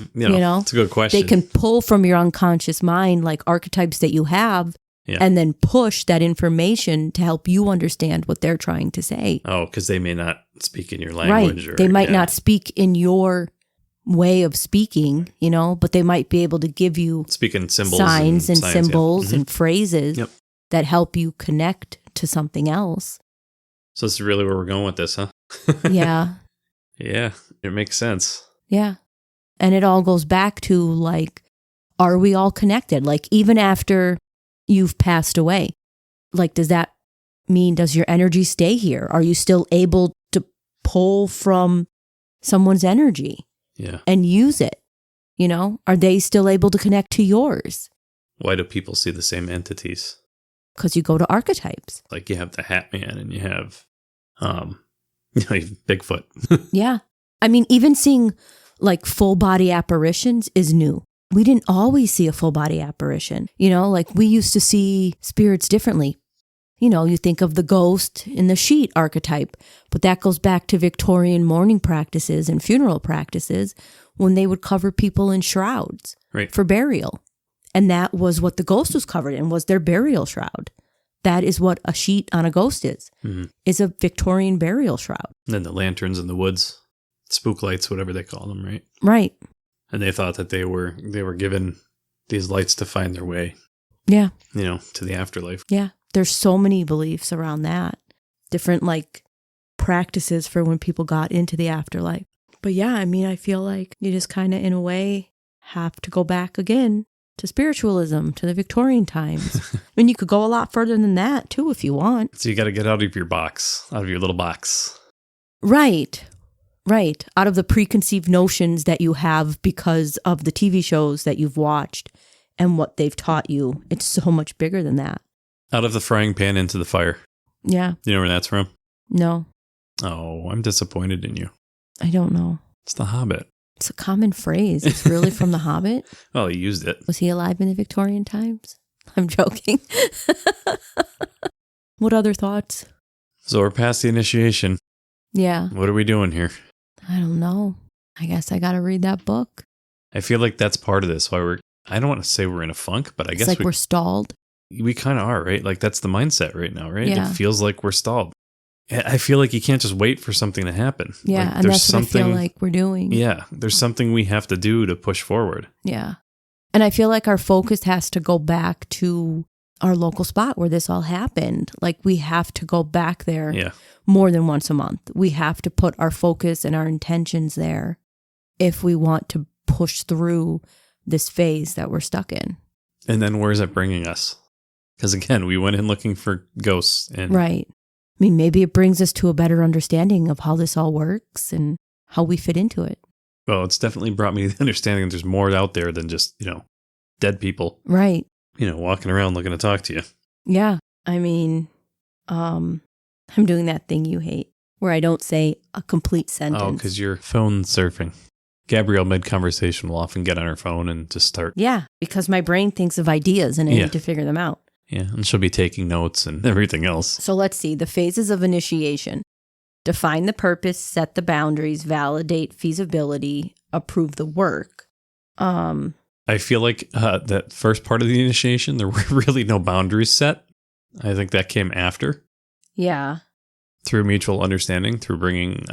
good question. They can pull from your unconscious mind archetypes that you have, and then push that information to help you understand what they're trying to say. Oh, because they may not speak in your language. Right. They might not speak in your way of speaking, but they might be able to give you speaking symbols, signs and symbols and phrases that help you connect to something else. So this is really where we're going with this, huh? Yeah. Yeah, it makes sense. Yeah. And it all goes back to, like, are we all connected? Like, even after you've passed away, like, does that mean, does your energy stay here? Are you still able to pull from someone's energy and use it? You know, are they still able to connect to yours? Why do people see the same entities? Because you go to archetypes. Like you have the Hat Man and you have, Bigfoot. Yeah. I mean, even seeing like full body apparitions is new. We didn't always see a full body apparition. You know, like we used to see spirits differently. You know, you think of the ghost in the sheet archetype, but that goes back to Victorian mourning practices and funeral practices when they would cover people in shrouds for burial. And that was what the ghost was covered in, was their burial shroud. That is what a sheet on a ghost is a Victorian burial shroud. And then the lanterns in the woods, spook lights, whatever they call them, right? Right. And they thought that they were given these lights to find their way. Yeah. You know, to the afterlife. Yeah. There's so many beliefs around that. Different like practices for when people got into the afterlife. But yeah, I mean, I feel like you just kind of in a way have to go back again to spiritualism, to the Victorian times. I mean, you could go a lot further than that too if you want. So you got to get out of your box, out of your little box. Right. Right. Out of the preconceived notions that you have because of the TV shows that you've watched and what they've taught you. It's so much bigger than that. Out of the frying pan into the fire. Yeah. You know where that's from? No. Oh, I'm disappointed in you. I don't know. It's The Hobbit. It's a common phrase. It's really from The Hobbit. Well, he used it. Was he alive in the Victorian times? I'm joking. What other thoughts? So we're past the initiation. Yeah. What are we doing here? I don't know. I guess I got to read that book. I feel like that's part of this. Why I don't want to say we're in a funk, but I guess we're stalled. We kind of are, right? Like that's the mindset right now, right? Yeah. It feels like we're stalled. I feel like you can't just wait for something to happen. Yeah, like, and that's what I feel like we're doing. Yeah, there's something we have to do to push forward. Yeah. And I feel like our focus has to go back to our local spot where this all happened. Like we have to go back there more than once a month. We have to put our focus and our intentions there if we want to push through this phase that we're stuck in. And then where is it bringing us? Because again, we went in looking for ghosts. Right. I mean, maybe it brings us to a better understanding of how this all works and how we fit into it. Well, it's definitely brought me the understanding that there's more out there than just, dead people. Right. Walking around looking to talk to you. Yeah. I mean, I'm doing that thing you hate where I don't say a complete sentence. Oh, because you're phone surfing. Gabrielle, mid-conversation, will often get on her phone and just start. Yeah, because my brain thinks of ideas and I need to figure them out. Yeah, and she'll be taking notes and everything else. So let's see. The phases of initiation. Define the purpose, set the boundaries, validate feasibility, approve the work. I feel like that first part of the initiation, there were really no boundaries set. I think that came after. Yeah. Through mutual understanding, through bringing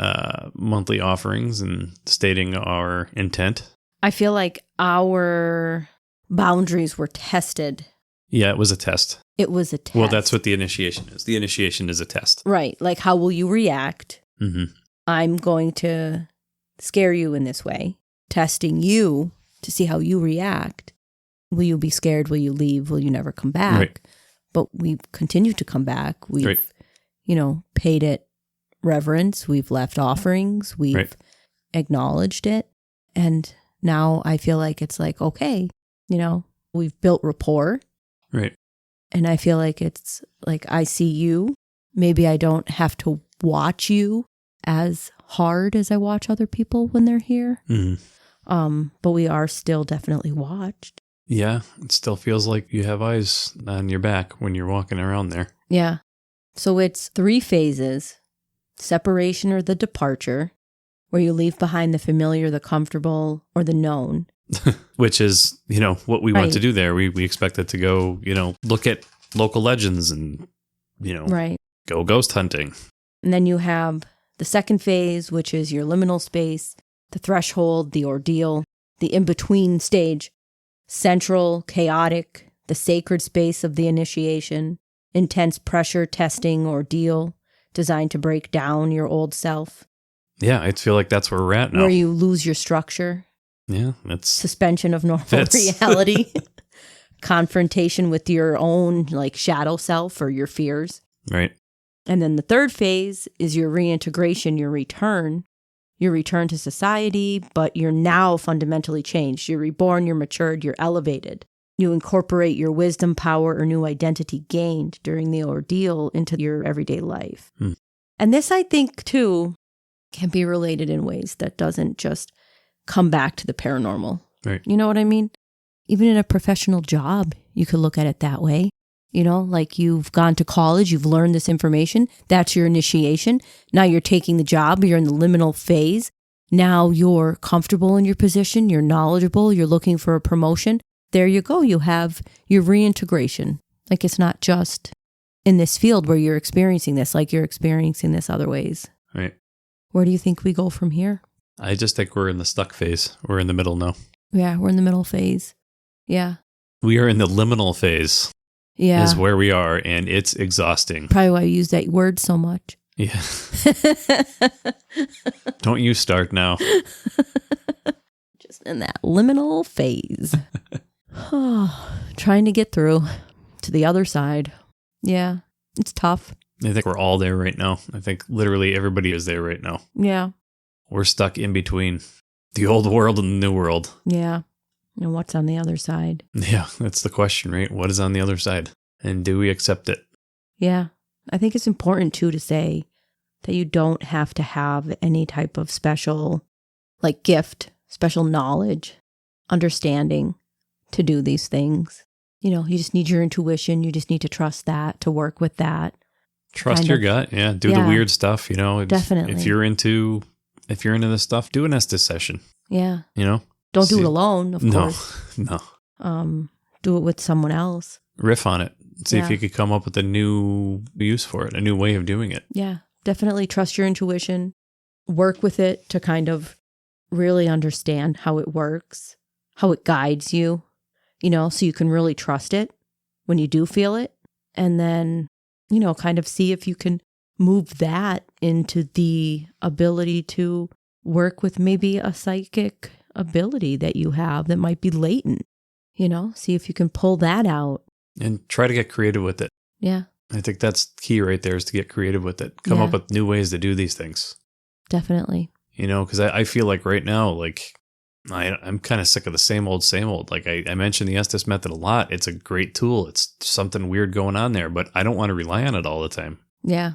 monthly offerings and stating our intent. I feel like our boundaries were tested. Yeah, it was a test. It was a test. Well, that's what the initiation is. The initiation is a test. Right. Like, how will you react? Mm-hmm. I'm going to scare you in this way, testing you to see how you react. Will you be scared? Will you leave? Will you never come back? Right. But we've continued to come back. We've, paid it reverence. We've left offerings. We've acknowledged it. And now I feel like it's like, okay, we've built rapport. Right. And I feel like it's like I see you. Maybe I don't have to watch you as hard as I watch other people when they're here. Mm-hmm. But we are still definitely watched. Yeah. It still feels like you have eyes on your back when you're walking around there. Yeah. So it's 3 phases: separation or the departure, where you leave behind the familiar, the comfortable, or the known. Which is, what we want to do there. We expect it to go, look at local legends and, go ghost hunting. And then you have the second phase, which is your liminal space, the threshold, the ordeal, the in-between stage, central, chaotic, the sacred space of the initiation, intense pressure, testing, ordeal, designed to break down your old self. Yeah, I feel like that's where we're at now. Where you lose your structure. Yeah, that's suspension of normal reality. Confrontation with your own like shadow self or your fears. right. And then the third phase is your reintegration, your return to society, but you're now fundamentally changed. You're reborn, you're matured, you're elevated. You incorporate your wisdom, power, or new identity gained during the ordeal into your everyday life. And this, I think, too, can be related in ways that doesn't just come back to the paranormal. Right. You know what I mean? Even in a professional job, you could look at it that way. You know, like you've gone to college, you've learned this information. That's your initiation. Now you're taking the job. You're in the liminal phase. Now you're comfortable in your position. You're knowledgeable. You're looking for a promotion. There you go. You have your reintegration. Like it's not just in this field where you're experiencing this, like you're experiencing this other ways. Right. Where do you think we go from here? I just think we're in the stuck phase. We're in the middle now. Yeah, we're in the middle phase. Yeah. We are in the liminal phase. Yeah. Is where we are, and it's exhausting. Probably why I use that word so much. Yeah. Don't you start now. Just in that liminal phase. Trying to get through to the other side. Yeah, it's tough. I think we're all there right now. I think literally everybody is there right now. Yeah. We're stuck in between the old world and the new world. Yeah. And what's on the other side? Yeah, that's the question, right? What is on the other side? And do we accept it? Yeah. I think it's important, too, to say that you don't have to have any type of special, like, gift, special knowledge, understanding to do these things. You know, you just need your intuition. You just need to trust that, to work with that. Trust your gut. Yeah. Do the weird stuff, you know. Definitely. If you're into this stuff, do an Estes session. Yeah. You know? Don't do it alone, of course. No. Do it with someone else. Riff on it. See if you could come up with a new use for it, a new way of doing it. Yeah, definitely trust your intuition. Work with it to kind of really understand how it works, how it guides you, you know, so you can really trust it when you do feel it. And then, you know, kind of see if you can move that into the ability to work with maybe a psychic ability that you have that might be latent, you know, see if you can pull that out. And try to get creative with it. Yeah. I think that's key right there, is to get creative with it. Come up with new ways to do these things. Definitely. You know, because I feel like right now, like, I'm kind of sick of the same old. Like I mentioned the Estes method a lot. It's a great tool. It's something weird going on there, but I don't want to rely on it all the time. Yeah.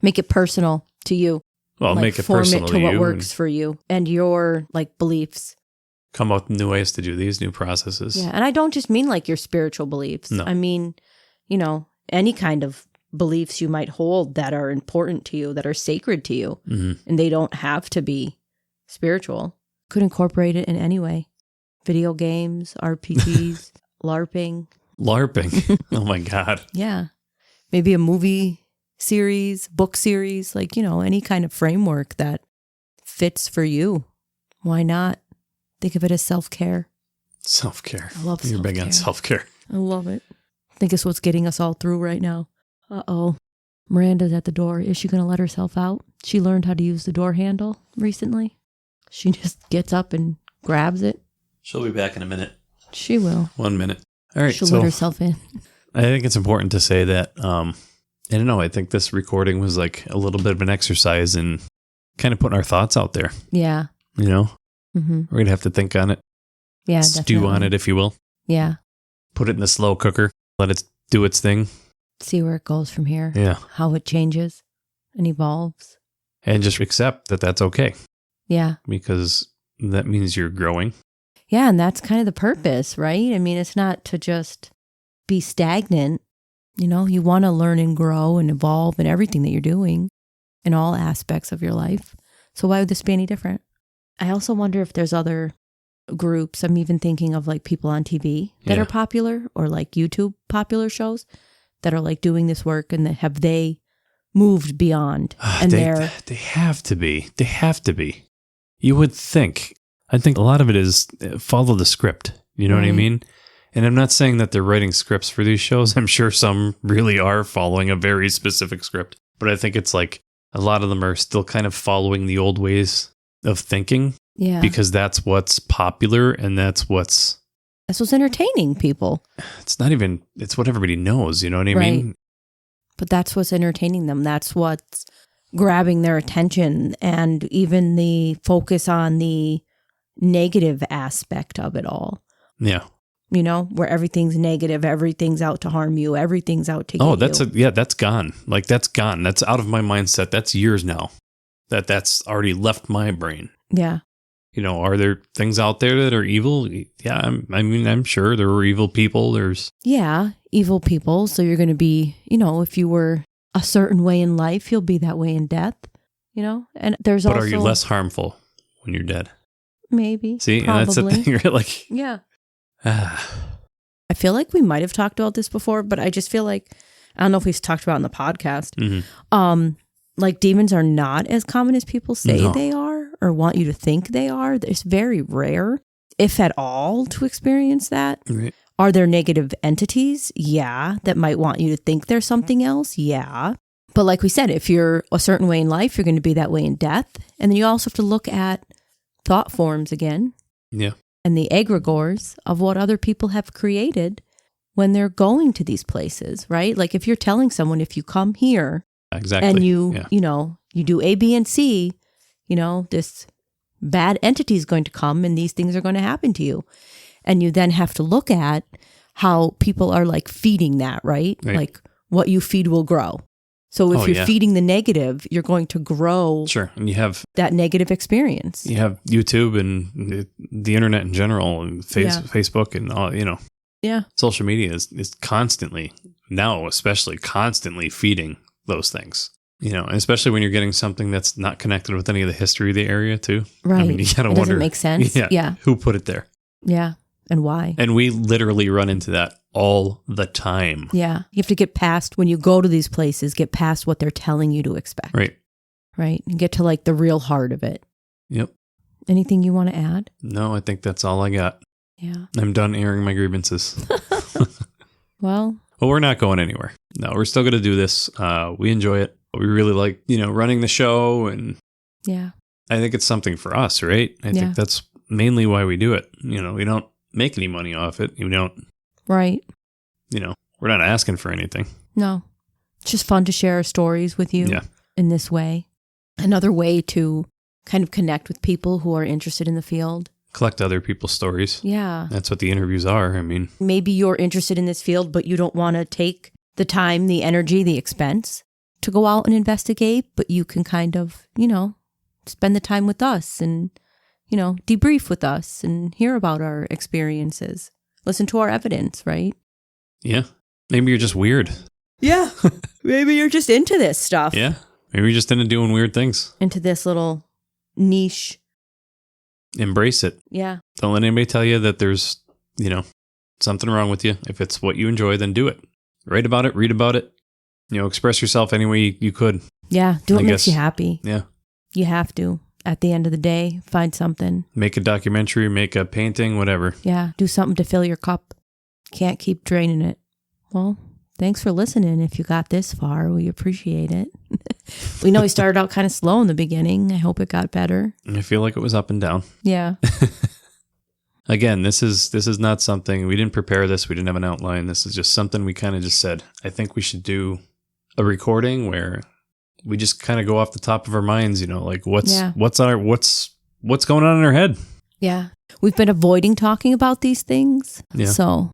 Make it personal to you. Well, like, make it personal to you. what works for you and your like beliefs. Come up with new ways to do these new processes. Yeah. And I don't just mean like your spiritual beliefs. No. I mean, you know, any kind of beliefs you might hold that are important to you, that are sacred to you. Mm-hmm. And they don't have to be spiritual. Could incorporate it in any way. Video games, RPGs, LARPing. Oh my God. Yeah. Maybe a movie series, book series, like, you know, any kind of framework that fits for you. Why not? Think of it as self-care. Self-care. I love You're self-care. big on self-care. I love it. I think it's what's getting us all through right now. Uh-oh. Miranda's at the door. Is she going to let herself out? She learned how to use the door handle recently. She just gets up and grabs it. She'll be back in a minute. She will. 1 minute. All right. She'll let herself in. I think it's important to say that, I don't know, I think this recording was like a little bit of an exercise in kind of putting our thoughts out there. Yeah. You know? Mm-hmm. We're going to have to think on it. Yeah, Stew definitely. on it, if you will. Yeah. Put it in the slow cooker. Let it do its thing. See where it goes from here. Yeah. How it changes and evolves. And just accept that that's okay. Yeah. Because that means you're growing. Yeah, and that's kind of the purpose, right? I mean, it's not to just be stagnant. You know, you want to learn and grow and evolve in everything that you're doing in all aspects of your life. So why would this be any different? I also wonder if there's other groups. I'm even thinking of like people on TV that are popular, or like YouTube popular shows that are like doing this work, and have they moved beyond? And they have to be. They have to be. You would think. I think a lot of it is follow the script. You know what I mean? And I'm not saying that they're writing scripts for these shows. I'm sure some really are following a very specific script. But I think it's like a lot of them are still kind of following the old ways of thinking. Yeah. Because that's what's popular and that's what's entertaining people. It's what everybody knows, you know what I mean? But that's what's entertaining them. That's what's grabbing their attention, and even the focus on the negative aspect of it all. Yeah. You know, where everything's negative, everything's out to harm you, everything's out to get you. That's gone. Like, that's gone. That's out of my mindset. That's years now. That's already left my brain. Yeah. You know, are there things out there that are evil? Yeah, I'm sure there are evil people. Yeah, evil people. So you're going to be, you know, if you were a certain way in life, you'll be that way in death, you know? And there's but also... are you less harmful when you're dead? Maybe. See, probably. And that's the thing, right? Like... Yeah. I feel like we might have talked about this before, but I just feel like, I don't know if we've talked about it in the podcast. Mm-hmm. Like, demons are not as common as people say they are or want you to think they are. It's very rare, if at all, to experience that. Right. Are there negative entities? Yeah. That might want you to think there's something else? Yeah. But like we said, if you're a certain way in life, you're going to be that way in death. And then you also have to look at thought forms again. Yeah. And the egregores of what other people have created when they're going to these places, right? Like, if you're telling someone, if you come here, exactly, and you know, you do A, B, and C, you know, this bad entity is going to come and these things are going to happen to you. And you then have to look at how people are like feeding that, right? Like, what you feed will grow. So if you're feeding the negative, you're going to grow. Sure. And you have that negative experience. You have YouTube and the internet in general, and Facebook and all, you know. Yeah. Social media is constantly, now especially, constantly feeding those things. You know, and especially when you're getting something that's not connected with any of the history of the area too. Right. I mean, you gotta wonder. Doesn't make sense. Yeah. Who put it there? Yeah. And why? And we literally run into that all the time. Yeah. You have to get past, when you go to these places, get past what they're telling you to expect. Right. Right. And get to like the real heart of it. Yep. Anything you want to add? No, I think that's all I got. Yeah. I'm done airing my grievances. Well, we're not going anywhere. No, we're still going to do this. We enjoy it. We really like, you know, running the show, and yeah, I think it's something for us, right? I think that's mainly why we do it. You know, we don't make any money off it. We don't. Right. You know, we're not asking for anything. No. It's just fun to share our stories with you in this way. Another way to kind of connect with people who are interested in the field. Collect other people's stories. Yeah. That's what the interviews are. I mean, maybe you're interested in this field, but you don't want to take the time, the energy, the expense to go out and investigate, but you can kind of, you know, spend the time with us and, you know, debrief with us and hear about our experiences. Listen to our evidence, right? Yeah. Maybe you're just weird. Yeah. Maybe you're just into this stuff. Yeah. Maybe you're just into doing weird things. Into this little niche. Embrace it. Yeah. Don't let anybody tell you that there's, you know, something wrong with you. If it's what you enjoy, then do it. Write about it, read about it. You know, express yourself any way you could. Yeah. Do what makes you happy. Yeah. You have to. At the end of the day, find something. Make a documentary, make a painting, whatever. Yeah. Do something to fill your cup. Can't keep draining it. Well, thanks for listening. If you got this far, we appreciate it. We know we started out kind of slow in the beginning. I hope it got better. I feel like it was up and down. Yeah. Again, this is not something, we didn't prepare this. We didn't have an outline. This is just something we kind of just said, I think we should do a recording where we just kind of go off the top of our minds, you know, like what's going on in our head. Yeah. We've been avoiding talking about these things. Yeah. So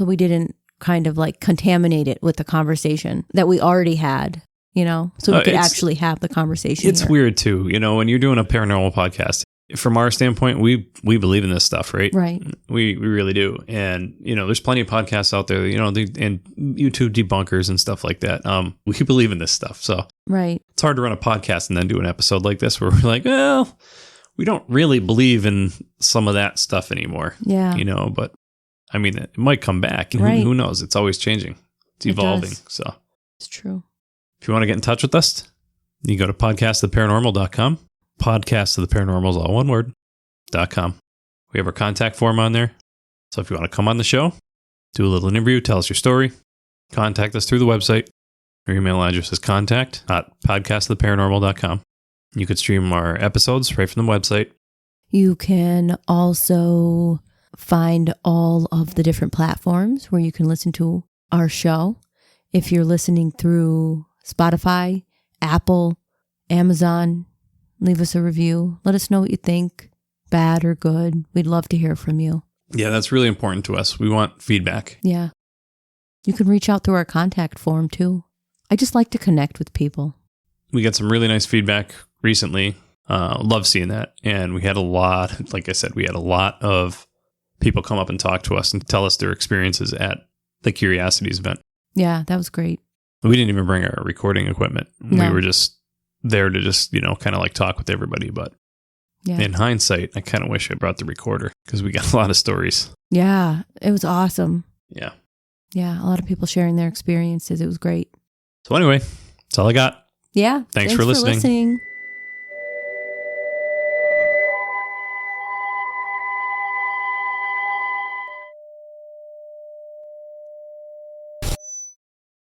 we didn't kind of like contaminate it with the conversation that we already had, you know, so we could actually have the conversation. It's weird too, you know, when you're doing a paranormal podcast, from our standpoint, we believe in this stuff, right? Right. We really do. And, you know, there's plenty of podcasts out there, you know, and YouTube debunkers and stuff like that. We believe in this stuff. So right. It's hard to run a podcast and then do an episode like this where we're like, well, we don't really believe in some of that stuff anymore. Yeah. You know, but I mean, it might come back. Right. Who knows? It's always changing. It's evolving. So it's true. If you want to get in touch with us, you go to podcastoftheparanormal.com. Podcast of the Paranormal is all one word, .com. We have our contact form on there. So if you want to come on the show, do a little interview, tell us your story, contact us through the website. Our email address is contact@podcastoftheparanormal.com. You could stream our episodes right from the website. You can also find all of the different platforms where you can listen to our show. If you're listening through Spotify, Apple, Amazon, leave us a review. Let us know what you think, bad or good. We'd love to hear from you. Yeah, that's really important to us. We want feedback. Yeah. You can reach out through our contact form too. I just like to connect with people. We got some really nice feedback recently. Love seeing that. And we had a lot, like I said, we had a lot of people come up and talk to us and tell us their experiences at the Curiosities event. Yeah, that was great. We didn't even bring our recording equipment. No. We were just there to just, kind of like talk with everybody. But Yeah. in hindsight, I kind of wish I brought the recorder because we got a lot of stories. Yeah, it was awesome. Yeah. Yeah, a lot of people sharing their experiences. It was great. So anyway, that's all I got. Yeah. Thanks for listening.